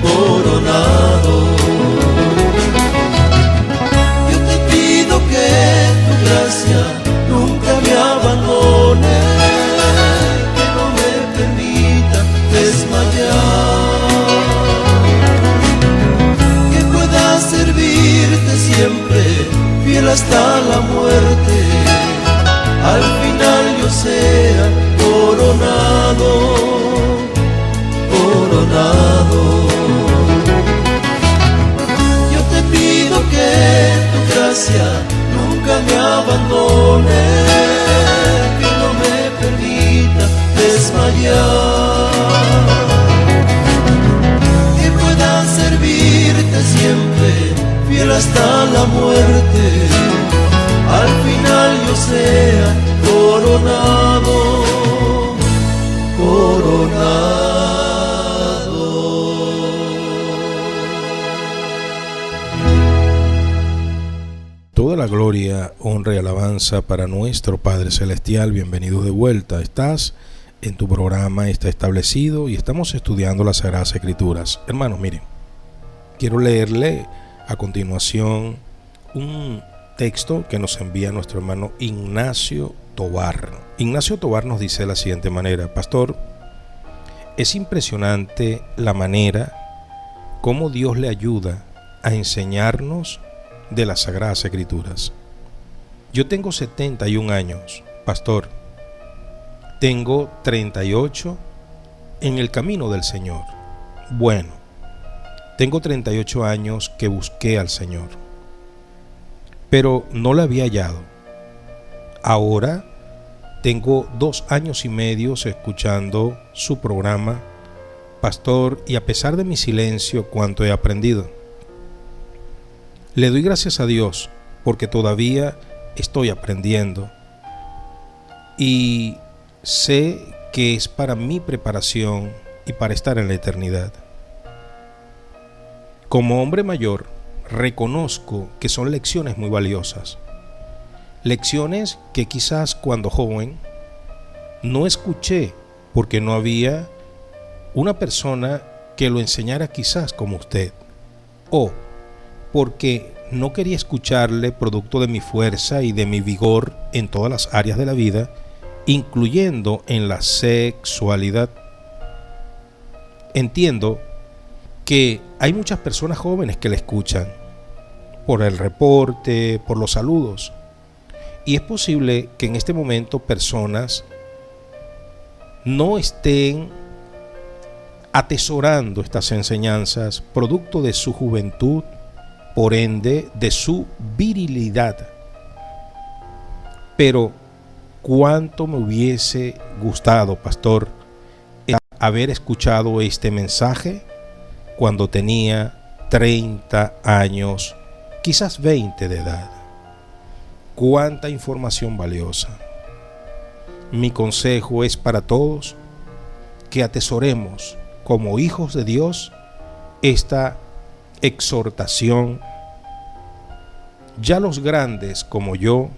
S2: coronado. Yo te pido que tu gracia nunca me abandone, que no me permita desmayar, que pueda servirte siempre, fiel hasta la muerte, al final yo sea coronado, coronado. Yo te pido que tu gracia nunca me abandone, que no me permita desmayar, que pueda servirte siempre, fiel hasta la muerte, al final yo sea coronado, coronado.
S1: la gloria, honra y alabanza para nuestro Padre Celestial. Bienvenidos de vuelta. Estás en tu programa, está establecido y estamos estudiando las Sagradas Escrituras. Hermanos, miren, quiero leerle a continuación un texto que nos envía nuestro hermano Ignacio Tobar. Ignacio Tobar nos dice de la siguiente manera: Pastor, es impresionante la manera como Dios le ayuda a enseñarnos de las Sagradas Escrituras. Yo tengo 71 años, pastor. Tengo 38 en el camino del Señor. Bueno, tengo 38 años que busqué al Señor, pero no lo había hallado. Ahora tengo 2 años y medio escuchando su programa, pastor, y a pesar de mi silencio, cuánto he aprendido. Le doy gracias a Dios porque todavía estoy aprendiendo y sé que es para mi preparación y para estar en la eternidad. Como hombre mayor, reconozco que son lecciones muy valiosas. Lecciones que quizás cuando joven no escuché porque no había una persona que lo enseñara quizás como usted, o porque no quería escucharle producto de mi fuerza y de mi vigor en todas las áreas de la vida, incluyendo en la sexualidad. Entiendo que hay muchas personas jóvenes que le escuchan por el reporte, por los saludos, y es posible que en este momento personas no estén atesorando estas enseñanzas producto de su juventud, por ende de su virilidad. Pero cuánto me hubiese gustado, pastor, haber escuchado este mensaje cuando tenía 30 años, quizás 20 de edad. Cuánta información valiosa. Mi consejo es para todos que atesoremos como hijos de Dios esta exhortación. Ya los grandes como yo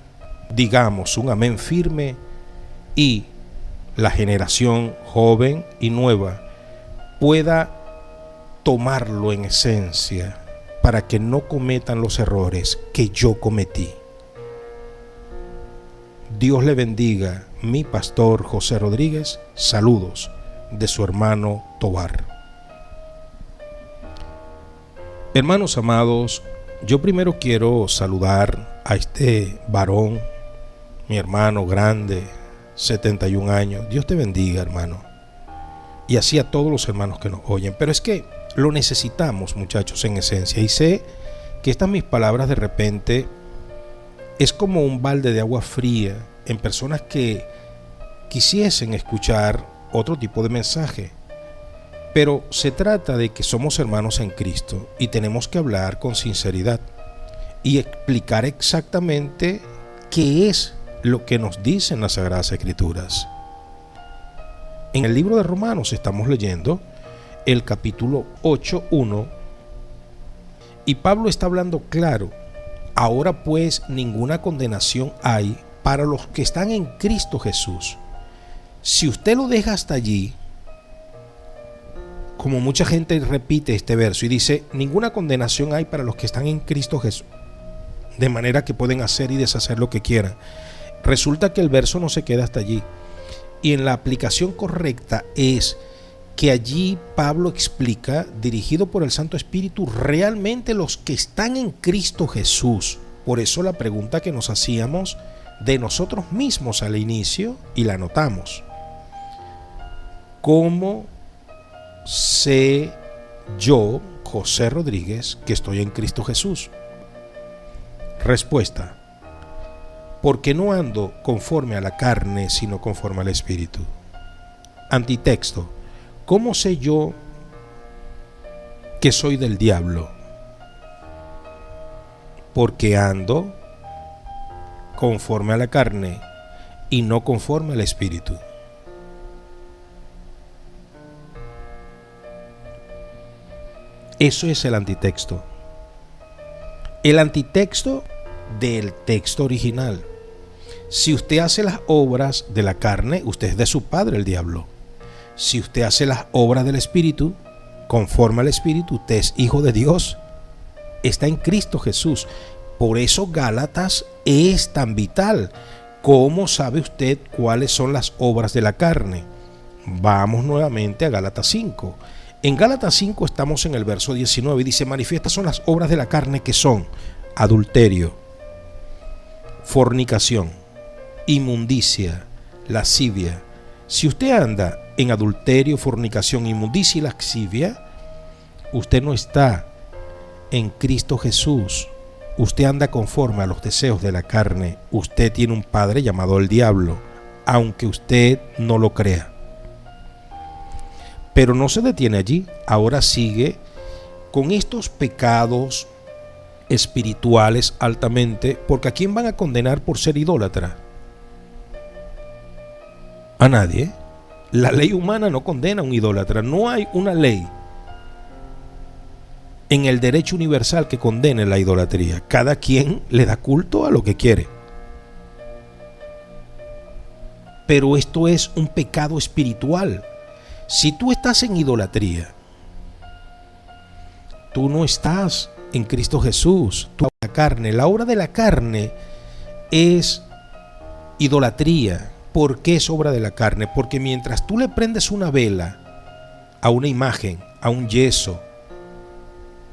S1: digamos un amén firme, y la generación joven y nueva pueda tomarlo en esencia para que no cometan los errores que yo cometí. Dios le bendiga, mi pastor José Rodríguez. Saludos de su hermano Tobar. Hermanos amados, yo primero quiero saludar a este varón, mi hermano grande, 71 años. Dios te bendiga, hermano. Y así a todos los hermanos que nos oyen. Pero es que lo necesitamos, muchachos, en esencia. Y sé que estas mis palabras de repente es como un balde de agua fría en personas que quisiesen escuchar otro tipo de mensaje. Pero se trata de que somos hermanos en Cristo y tenemos que hablar con sinceridad y explicar exactamente qué es lo que nos dicen las Sagradas Escrituras. En el libro de Romanos estamos leyendo el capítulo 8:1, y Pablo está hablando claro. Ahora pues ninguna condenación hay para los que están en Cristo Jesús. Si usted lo deja hasta allí, como mucha gente repite este verso y dice, ninguna condenación hay para los que están en Cristo Jesús, de manera que pueden hacer y deshacer lo que quieran. Resulta que el verso no se queda hasta allí. Y en la aplicación correcta es que allí Pablo explica, dirigido por el Santo Espíritu, realmente los que están en Cristo Jesús. Por eso la pregunta que nos hacíamos de nosotros mismos al inicio, y la anotamos: ¿cómo sé yo, José Rodríguez, que estoy en Cristo Jesús? Respuesta: porque no ando conforme a la carne, sino conforme al Espíritu. Antitexto: ¿cómo sé yo que soy del diablo? Porque ando conforme a la carne y no conforme al Espíritu. Eso es el antitexto. El antitexto del texto original. Si usted hace las obras de la carne, usted es de su padre el diablo. Si usted hace las obras del Espíritu, conforme al Espíritu, usted es hijo de Dios. Está en Cristo Jesús. Por eso Gálatas es tan vital. ¿Cómo sabe usted cuáles son las obras de la carne? Vamos nuevamente a Gálatas 5. En Gálatas 5 estamos en el verso 19 y dice: manifiestas son las obras de la carne, que son adulterio, fornicación, inmundicia, lascivia. Si usted anda en adulterio, fornicación, inmundicia y lascivia, usted no está en Cristo Jesús. Usted anda conforme a los deseos de la carne. Usted tiene un padre llamado el diablo, aunque usted no lo crea. Pero no se detiene allí. Ahora sigue con estos pecados espirituales altamente, porque ¿a quién van a condenar por ser idólatra? A nadie. La ley humana no condena a un idólatra. No hay una ley en el derecho universal que condene la idolatría. Cada quien le da culto a lo que quiere. Pero esto es un pecado espiritual. Si tú estás en idolatría, tú no estás en Cristo Jesús. Tú la carne. La obra de la carne es idolatría. ¿Por qué es obra de la carne? Porque mientras tú le prendes una vela a una imagen, a un yeso,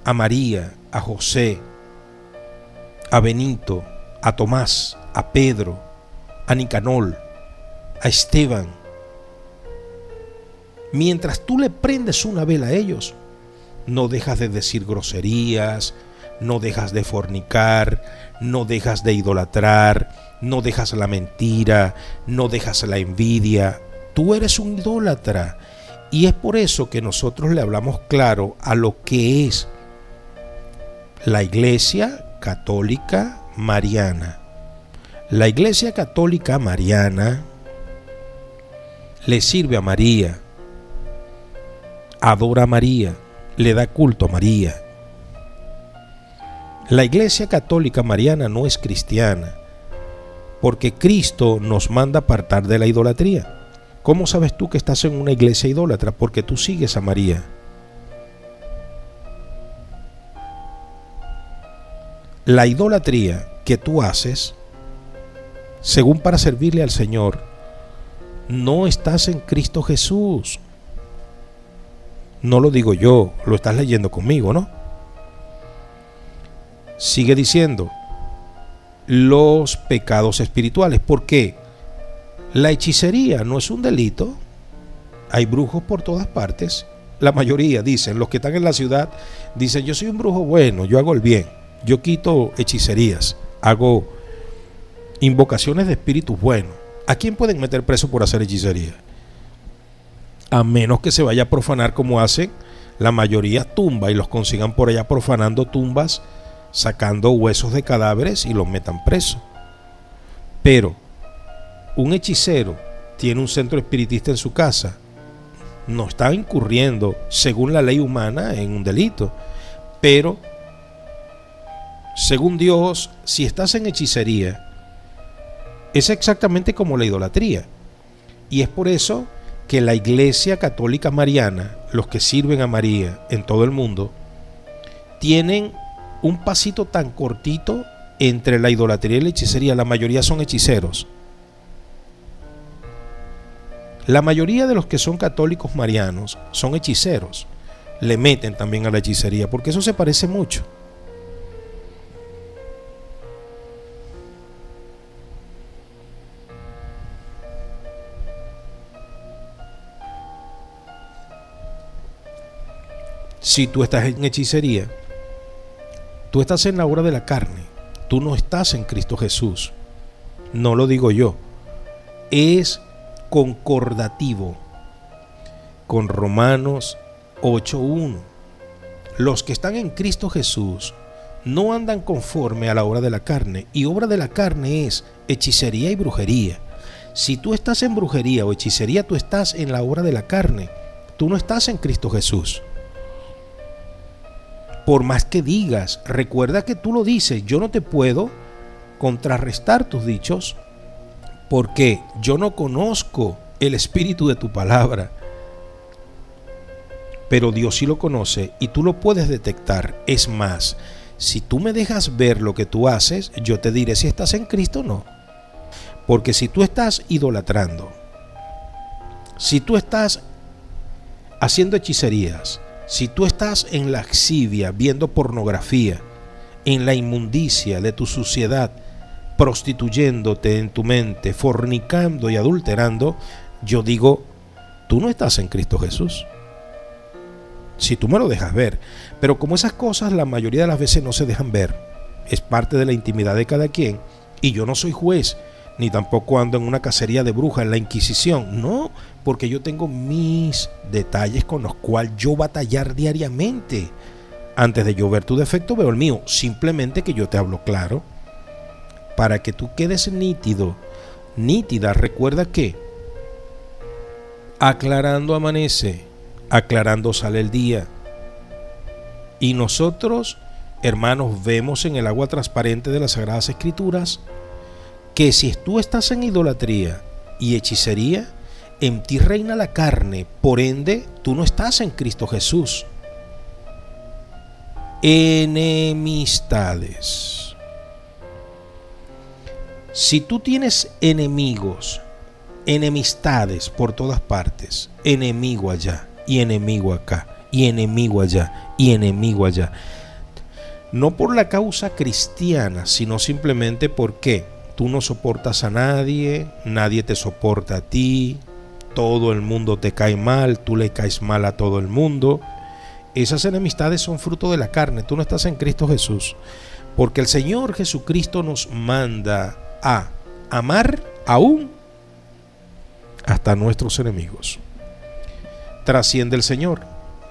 S1: a María, a José, a Benito, a Tomás, a Pedro, a Nicanor, a Esteban, mientras tú le prendes una vela a ellos, no dejas de decir groserías, no dejas de fornicar, no dejas de idolatrar, no dejas la mentira, no dejas la envidia. Tú eres un idólatra. Y es por eso que nosotros le hablamos claro a lo que es la Iglesia Católica Mariana. La Iglesia Católica Mariana le sirve a María, adora a María, le da culto a María. La Iglesia Católica Mariana no es cristiana, porque Cristo nos manda apartar de la idolatría. ¿Cómo sabes tú que estás en una iglesia idólatra? Porque tú sigues a María. La idolatría que tú haces, según para servirle al Señor, no estás en Cristo Jesús. No lo digo yo, lo estás leyendo conmigo, ¿no? Sigue diciendo, los pecados espirituales. ¿Por qué? La hechicería no es un delito. Hay brujos por todas partes. La mayoría dicen, los que están en la ciudad, dicen, yo soy un brujo bueno, yo hago el bien. Yo quito hechicerías, hago invocaciones de espíritus buenos. ¿A quién pueden meter preso por hacer hechicería? A menos que se vaya a profanar como hacen la mayoría tumba y los consigan por allá profanando tumbas, sacando huesos de cadáveres y los metan presos. Pero un hechicero tiene un centro espiritista en su casa, no está incurriendo, según la ley humana, en un delito. Pero según Dios, si estás en hechicería, es exactamente como la idolatría. Y es por eso que la Iglesia Católica Mariana, los que sirven a María en todo el mundo, tienen un pasito tan cortito entre la idolatría y la hechicería. La mayoría son hechiceros. La mayoría de los que son católicos marianos son hechiceros. Le meten también a la hechicería, porque eso se parece mucho. Si tú estás en hechicería, tú estás en la obra de la carne, tú no estás en Cristo Jesús. No lo digo yo, es concordativo con Romanos 8:1. Los que están en Cristo Jesús no andan conforme a la obra de la carne, y obra de la carne es hechicería y brujería. Si tú estás en brujería o hechicería, tú estás en la obra de la carne, tú no estás en Cristo Jesús. Por más que digas, recuerda que tú lo dices, yo no te puedo contrarrestar tus dichos, porque yo no conozco el espíritu de tu palabra, pero Dios sí lo conoce y tú lo puedes detectar. Es más, si tú me dejas ver lo que tú haces, yo te diré si estás en Cristo o no. Porque si tú estás idolatrando, si tú estás haciendo hechicerías, si tú estás en lascivia, viendo pornografía, en la inmundicia de tu suciedad, prostituyéndote en tu mente, fornicando y adulterando, yo digo, tú no estás en Cristo Jesús. Si tú me lo dejas ver. Pero como esas cosas la mayoría de las veces no se dejan ver, es parte de la intimidad de cada quien, y yo no soy juez, ni tampoco ando en una cacería de brujas, en la Inquisición, no, porque yo tengo mis detalles con los cuales yo batallar diariamente. Antes de yo ver tu defecto, veo el mío. Simplemente que yo te hablo claro, para que tú quedes nítido, nítida. Recuerda que aclarando amanece, aclarando sale el día. Y nosotros, hermanos, vemos en el agua transparente de las Sagradas Escrituras que si tú estás en idolatría y hechicería, en ti reina la carne, por ende, tú no estás en Cristo Jesús. Enemistades. Si tú tienes enemigos, enemistades por todas partes, enemigo allá y enemigo acá y enemigo allá y enemigo allá, no por la causa cristiana, sino simplemente porque tú no soportas a nadie, nadie te soporta a ti, todo el mundo te cae mal, tú le caes mal a todo el mundo. Esas enemistades son fruto de la carne. Tú no estás en Cristo Jesús, porque el Señor Jesucristo nos manda a amar aún hasta a nuestros enemigos. Trasciende el Señor.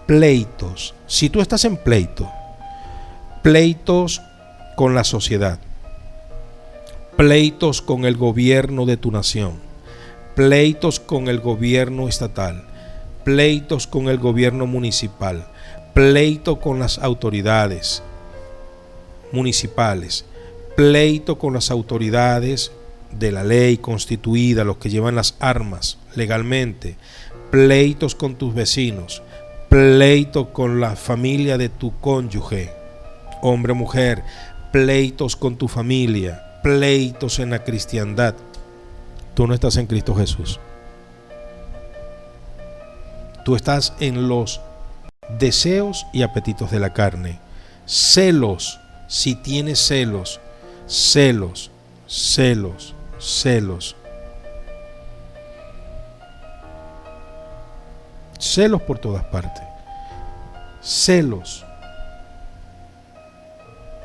S1: Pleitos. Si tú estás en pleitos con la sociedad, pleitos con el gobierno de tu nación, pleitos con el gobierno estatal, pleitos con el gobierno municipal, pleito con las autoridades municipales, pleito con las autoridades de la ley constituida, los que llevan las armas legalmente, pleitos con tus vecinos, pleito con la familia de tu cónyuge, hombre, mujer, pleitos con tu familia, pleitos en la cristiandad. Tú no estás en Cristo Jesús. Tú estás en los deseos y apetitos de la carne. Celos, si tienes celos, celos, celos, celos. Celos por todas partes. Celos.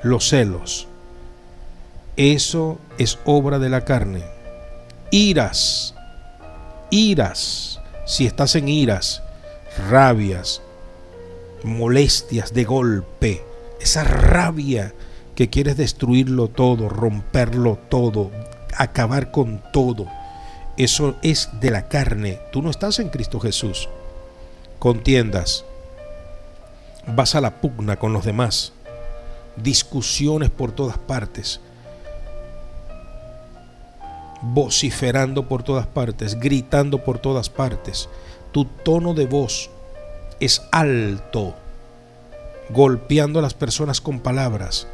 S1: Los celos. Eso es obra de la carne. Iras. Iras. Si estás en iras, rabias, molestias de golpe, esa rabia que quieres destruirlo todo, romperlo todo, acabar con todo, eso es de la carne. Tú no estás en Cristo Jesús. Contiendas, vas a la pugna con los demás, discusiones por todas partes, vociferando por todas partes, gritando por todas partes. Tu tono de voz es alto, golpeando a las personas con palabras,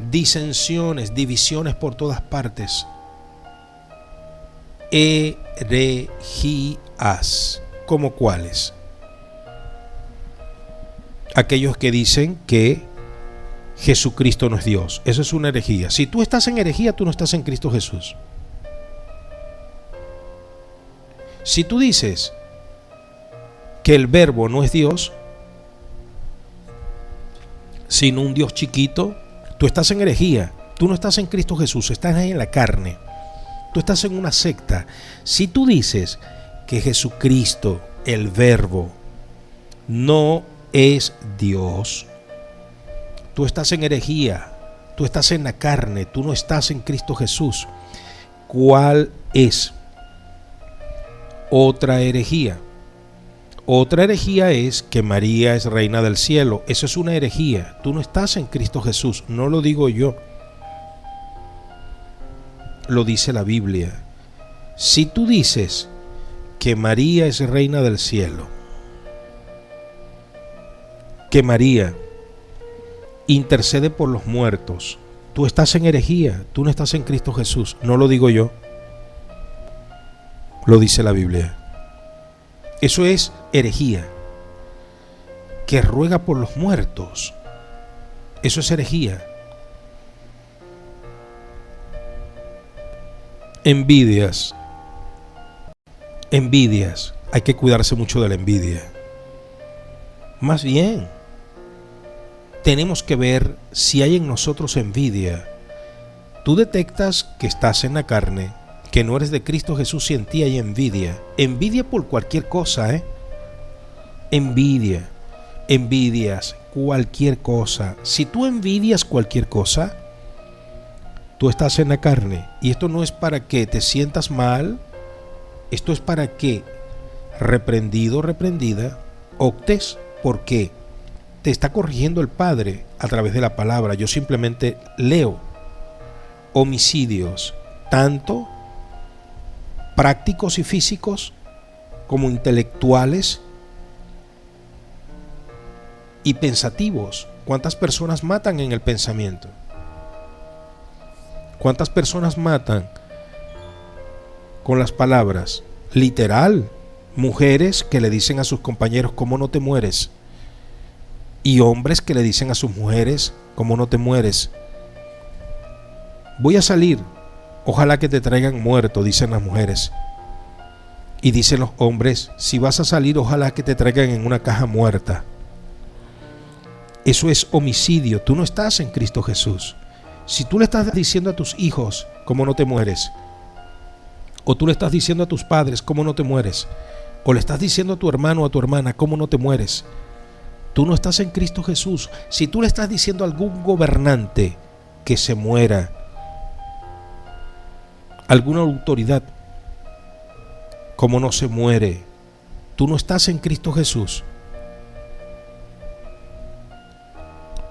S1: disensiones, divisiones por todas partes. Herejías, ¿como cuáles? Aquellos que dicen que Jesucristo no es Dios. Eso es una herejía. Si tú estás en herejía, tú no estás en Cristo Jesús. Si tú dices que el Verbo no es Dios, sino un Dios chiquito, tú estás en herejía. Tú no estás en Cristo Jesús, estás ahí en la carne. Tú estás en una secta. Si tú dices que Jesucristo, el Verbo, no es Dios, tú estás en herejía, tú estás en la carne, tú no estás en Cristo Jesús. ¿Cuál es otra herejía? Otra herejía es que María es reina del cielo. Eso es una herejía. Tú no estás en Cristo Jesús, no lo digo yo. lo dice la Biblia. Si tú dices que María es reina del cielo, que María intercede por los muertos, tú estás en herejía, tú no estás en Cristo Jesús. No lo digo yo, lo dice la Biblia. Eso es herejía. Que ruega por los muertos, eso es herejía. Envidias, hay que cuidarse mucho de la envidia. Más bien, tenemos que ver si hay en nosotros envidia. Tú detectas que estás en la carne, que no eres de Cristo Jesús, si en ti hay envidia. Envidia por cualquier cosa, envidias cualquier cosa. Si tú envidias cualquier cosa, tú estás en la carne. Y esto no es para que te sientas mal, esto es para que, reprendido, reprendida, optes, porque te está corrigiendo el Padre a través de la palabra. Yo simplemente leo homicidios, tanto prácticos y físicos como intelectuales y pensativos. ¿Cuántas personas matan en el pensamiento? ¿Cuántas personas matan con las palabras? Literal, mujeres que le dicen a sus compañeros, ¿cómo no te mueres? Y hombres que le dicen a sus mujeres, ¿cómo no te mueres? Voy a salir, ojalá que te traigan muerto, dicen las mujeres. Y dicen los hombres, si vas a salir, ojalá que te traigan en una caja muerta. Eso es homicidio. Tú no estás en Cristo Jesús. Si tú le estás diciendo a tus hijos, ¿cómo no te mueres? O tú le estás diciendo a tus padres, ¿cómo no te mueres? O le estás diciendo a tu hermano o a tu hermana, ¿cómo no te mueres? Tú no estás en Cristo Jesús. Si tú le estás diciendo a algún gobernante que se muera, alguna autoridad, ¿cómo no se muere? Tú no estás en Cristo Jesús.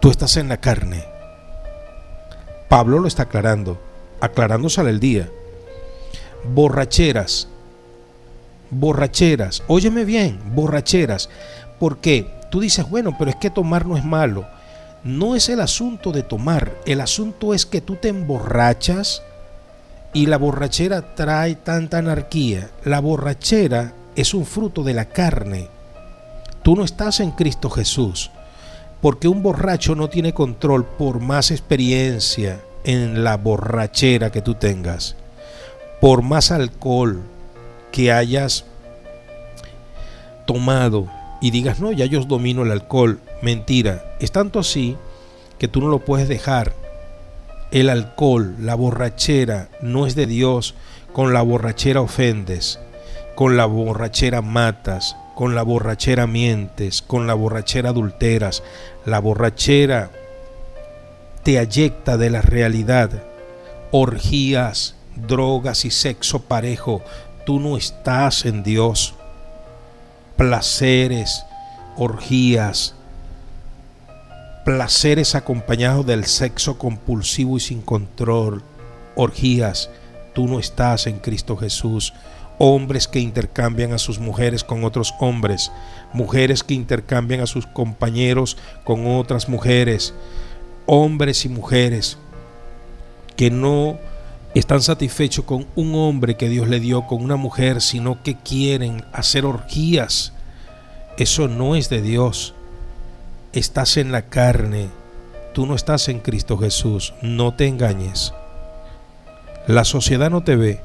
S1: Tú estás en la carne. Pablo lo está aclarando sale el día. Borracheras, óyeme bien, borracheras. ¿Por qué? Tú dices, bueno, pero es que tomar no es malo. No es el asunto de tomar, el asunto es que tú te emborrachas y la borrachera trae tanta anarquía. La borrachera es un fruto de la carne. Tú no estás en Cristo Jesús. Porque un borracho no tiene control por más experiencia en la borrachera que tú tengas, por más alcohol que hayas tomado y digas, no, ya yo domino el alcohol. Mentira, es tanto así que tú no lo puedes dejar. El alcohol, la borrachera no es de Dios. Con la borrachera ofendes, con la borrachera matas, con la borrachera mientes, con la borrachera adulteras. La borrachera te ayecta de la realidad. Orgías, drogas y sexo parejo. Tú no estás en Dios. Placeres, orgías, placeres acompañados del sexo compulsivo y sin control. Orgías, tú no estás en Cristo Jesús. Hombres que intercambian a sus mujeres con otros hombres, mujeres que intercambian a sus compañeros con otras mujeres, hombres y mujeres que no están satisfechos con un hombre que Dios le dio, con una mujer, sino que quieren hacer orgías. Eso no es de Dios. Estás en la carne, tú no estás en Cristo Jesús. No te engañes. La sociedad no te ve.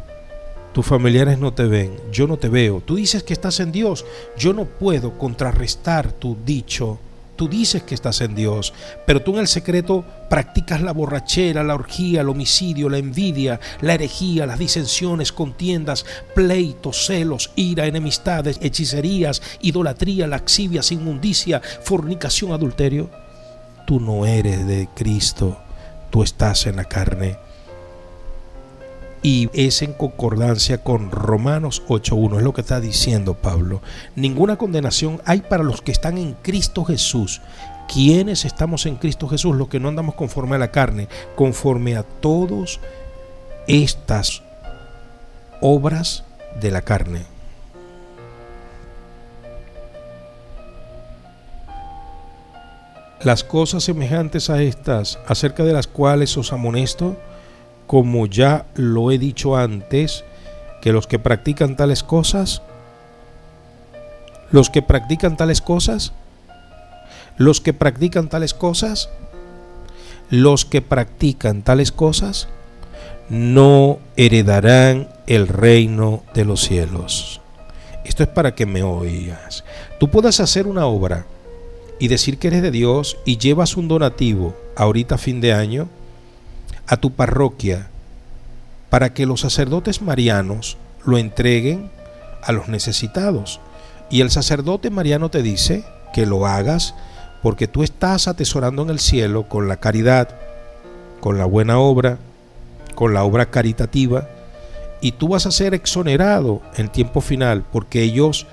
S1: Tus familiares no te ven, yo no te veo. Tú dices que estás en Dios. Yo no puedo contrarrestar tu dicho. Tú dices que estás en Dios, pero tú en el secreto practicas la borrachera, la orgía, el homicidio, la envidia, la herejía, las disensiones, contiendas, pleitos, celos, ira, enemistades, hechicerías, idolatría, laxivia, inmundicia, fornicación, adulterio. Tú no eres de Cristo, tú estás en la carne. Y es en concordancia con Romanos 8:1, es lo que está diciendo Pablo. Ninguna condenación hay para los que están en Cristo Jesús. ¿Quiénes estamos en Cristo Jesús? Los que no andamos conforme a la carne, conforme a todos estas obras de la carne. Las cosas semejantes a estas, acerca de las cuales os amonesto, como ya lo he dicho antes, que los que practican tales cosas, los que practican tales cosas no heredarán el reino de los cielos. Esto es para que me oigas. Tú puedes hacer una obra y decir que eres de Dios y llevas un donativo ahorita a fin de año a tu parroquia para que los sacerdotes marianos lo entreguen a los necesitados. Y el sacerdote mariano te dice que lo hagas porque tú estás atesorando en el cielo con la caridad, con la buena obra, con la obra caritativa, y tú vas a ser exonerado en tiempo final porque ellos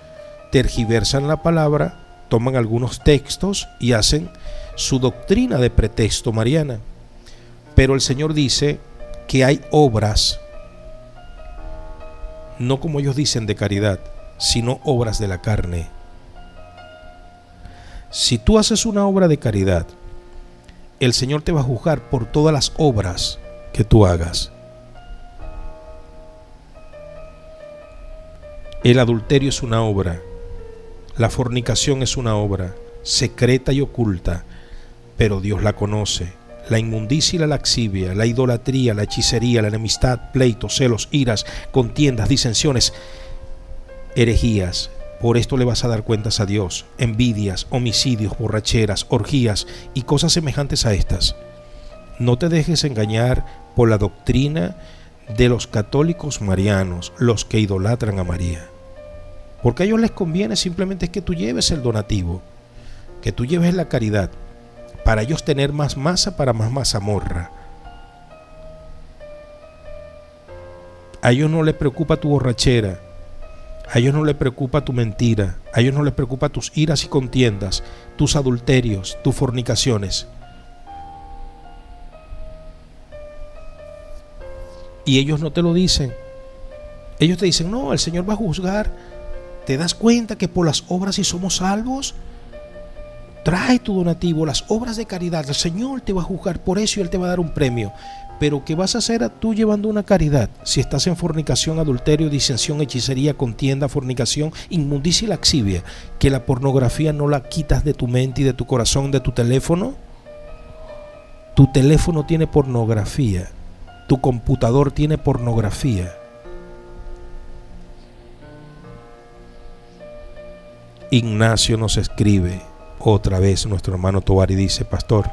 S1: tergiversan la palabra, toman algunos textos y hacen su doctrina de pretexto mariana. Pero el Señor dice que hay obras, no como ellos dicen de caridad, sino obras de la carne. Si tú haces una obra de caridad, el Señor te va a juzgar por todas las obras que tú hagas. El adulterio es una obra, la fornicación es una obra secreta y oculta, pero Dios la conoce. La inmundicia y la laxivia, la idolatría, la hechicería, la enemistad, pleitos, celos, iras, contiendas, disensiones, herejías. Por esto le vas a dar cuentas a Dios. Envidias, homicidios, borracheras, orgías y cosas semejantes a estas. No te dejes engañar por la doctrina de los católicos marianos, los que idolatran a María. Porque a ellos les conviene simplemente es que tú lleves el donativo, que tú lleves la caridad, para ellos tener más masa, para más mazamorra. A ellos no les preocupa tu borrachera, a ellos no les preocupa tu mentira, a ellos no les preocupa tus iras y contiendas, tus adulterios, tus fornicaciones. Y ellos no te lo dicen. Ellos te dicen, no, el Señor va a juzgar. ¿Te das cuenta que por las obras si somos salvos? Trae tu donativo, las obras de caridad. El Señor te va a juzgar por eso y Él te va a dar un premio. Pero ¿qué vas a hacer tú llevando una caridad si estás en fornicación, adulterio, disensión, hechicería, contienda, fornicación, inmundicia y laxivia? ¿Que la pornografía no la quitas de tu mente y de tu corazón, de tu teléfono? Tu teléfono tiene pornografía. Tu computador tiene pornografía. Ignacio nos escribe otra vez, nuestro hermano Tovar, y dice: pastor,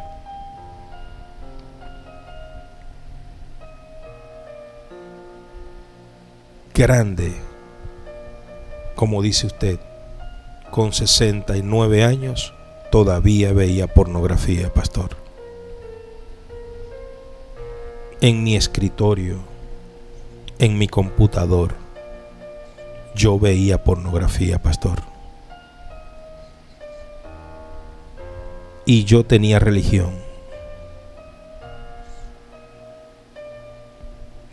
S1: grande, como dice usted, con 69 años todavía veía pornografía, pastor. En mi escritorio, en mi computador, yo veía pornografía, pastor. Y yo tenía religión.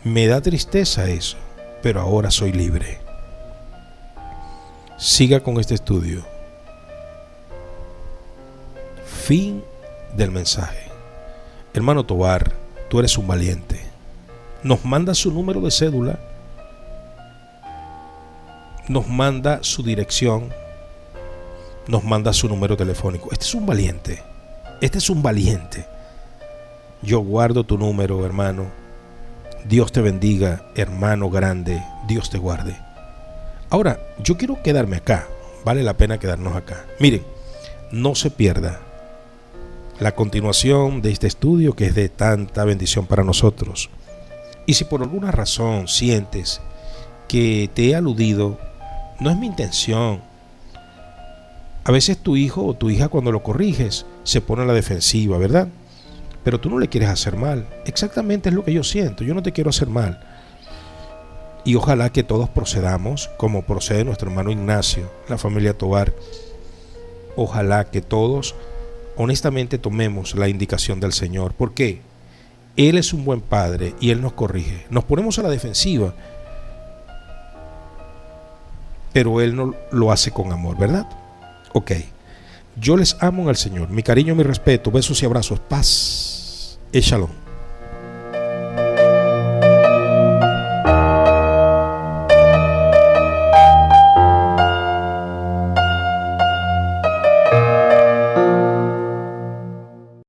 S1: Me da tristeza eso, pero ahora soy libre. Siga con este estudio. Fin del mensaje. Hermano Tovar, tú eres un valiente. Nos manda su número de cédula, nos manda su dirección, nos manda su número telefónico. Este es un valiente. Este es un valiente. Yo guardo tu número, hermano. Dios te bendiga, hermano grande. Dios te guarde. Ahora, yo quiero quedarme acá. Vale la pena quedarnos acá. Miren, no se pierda la continuación de este estudio que es de tanta bendición para nosotros. Y si por alguna razón sientes que te he aludido, no es mi intención. A veces tu hijo o tu hija, cuando lo corriges, se pone a la defensiva, ¿verdad? Pero tú no le quieres hacer mal. Exactamente es lo que yo siento. Yo no te quiero hacer mal. Y ojalá que todos procedamos como procede nuestro hermano Ignacio, la familia Tovar. Ojalá que todos honestamente tomemos la indicación del Señor. ¿Por qué? Él es un buen padre y Él nos corrige. Nos ponemos a la defensiva, pero Él no lo hace con amor, ¿verdad? Ok. Yo les amo en el Señor. Mi cariño, mi respeto, besos y abrazos. Paz. Shalom.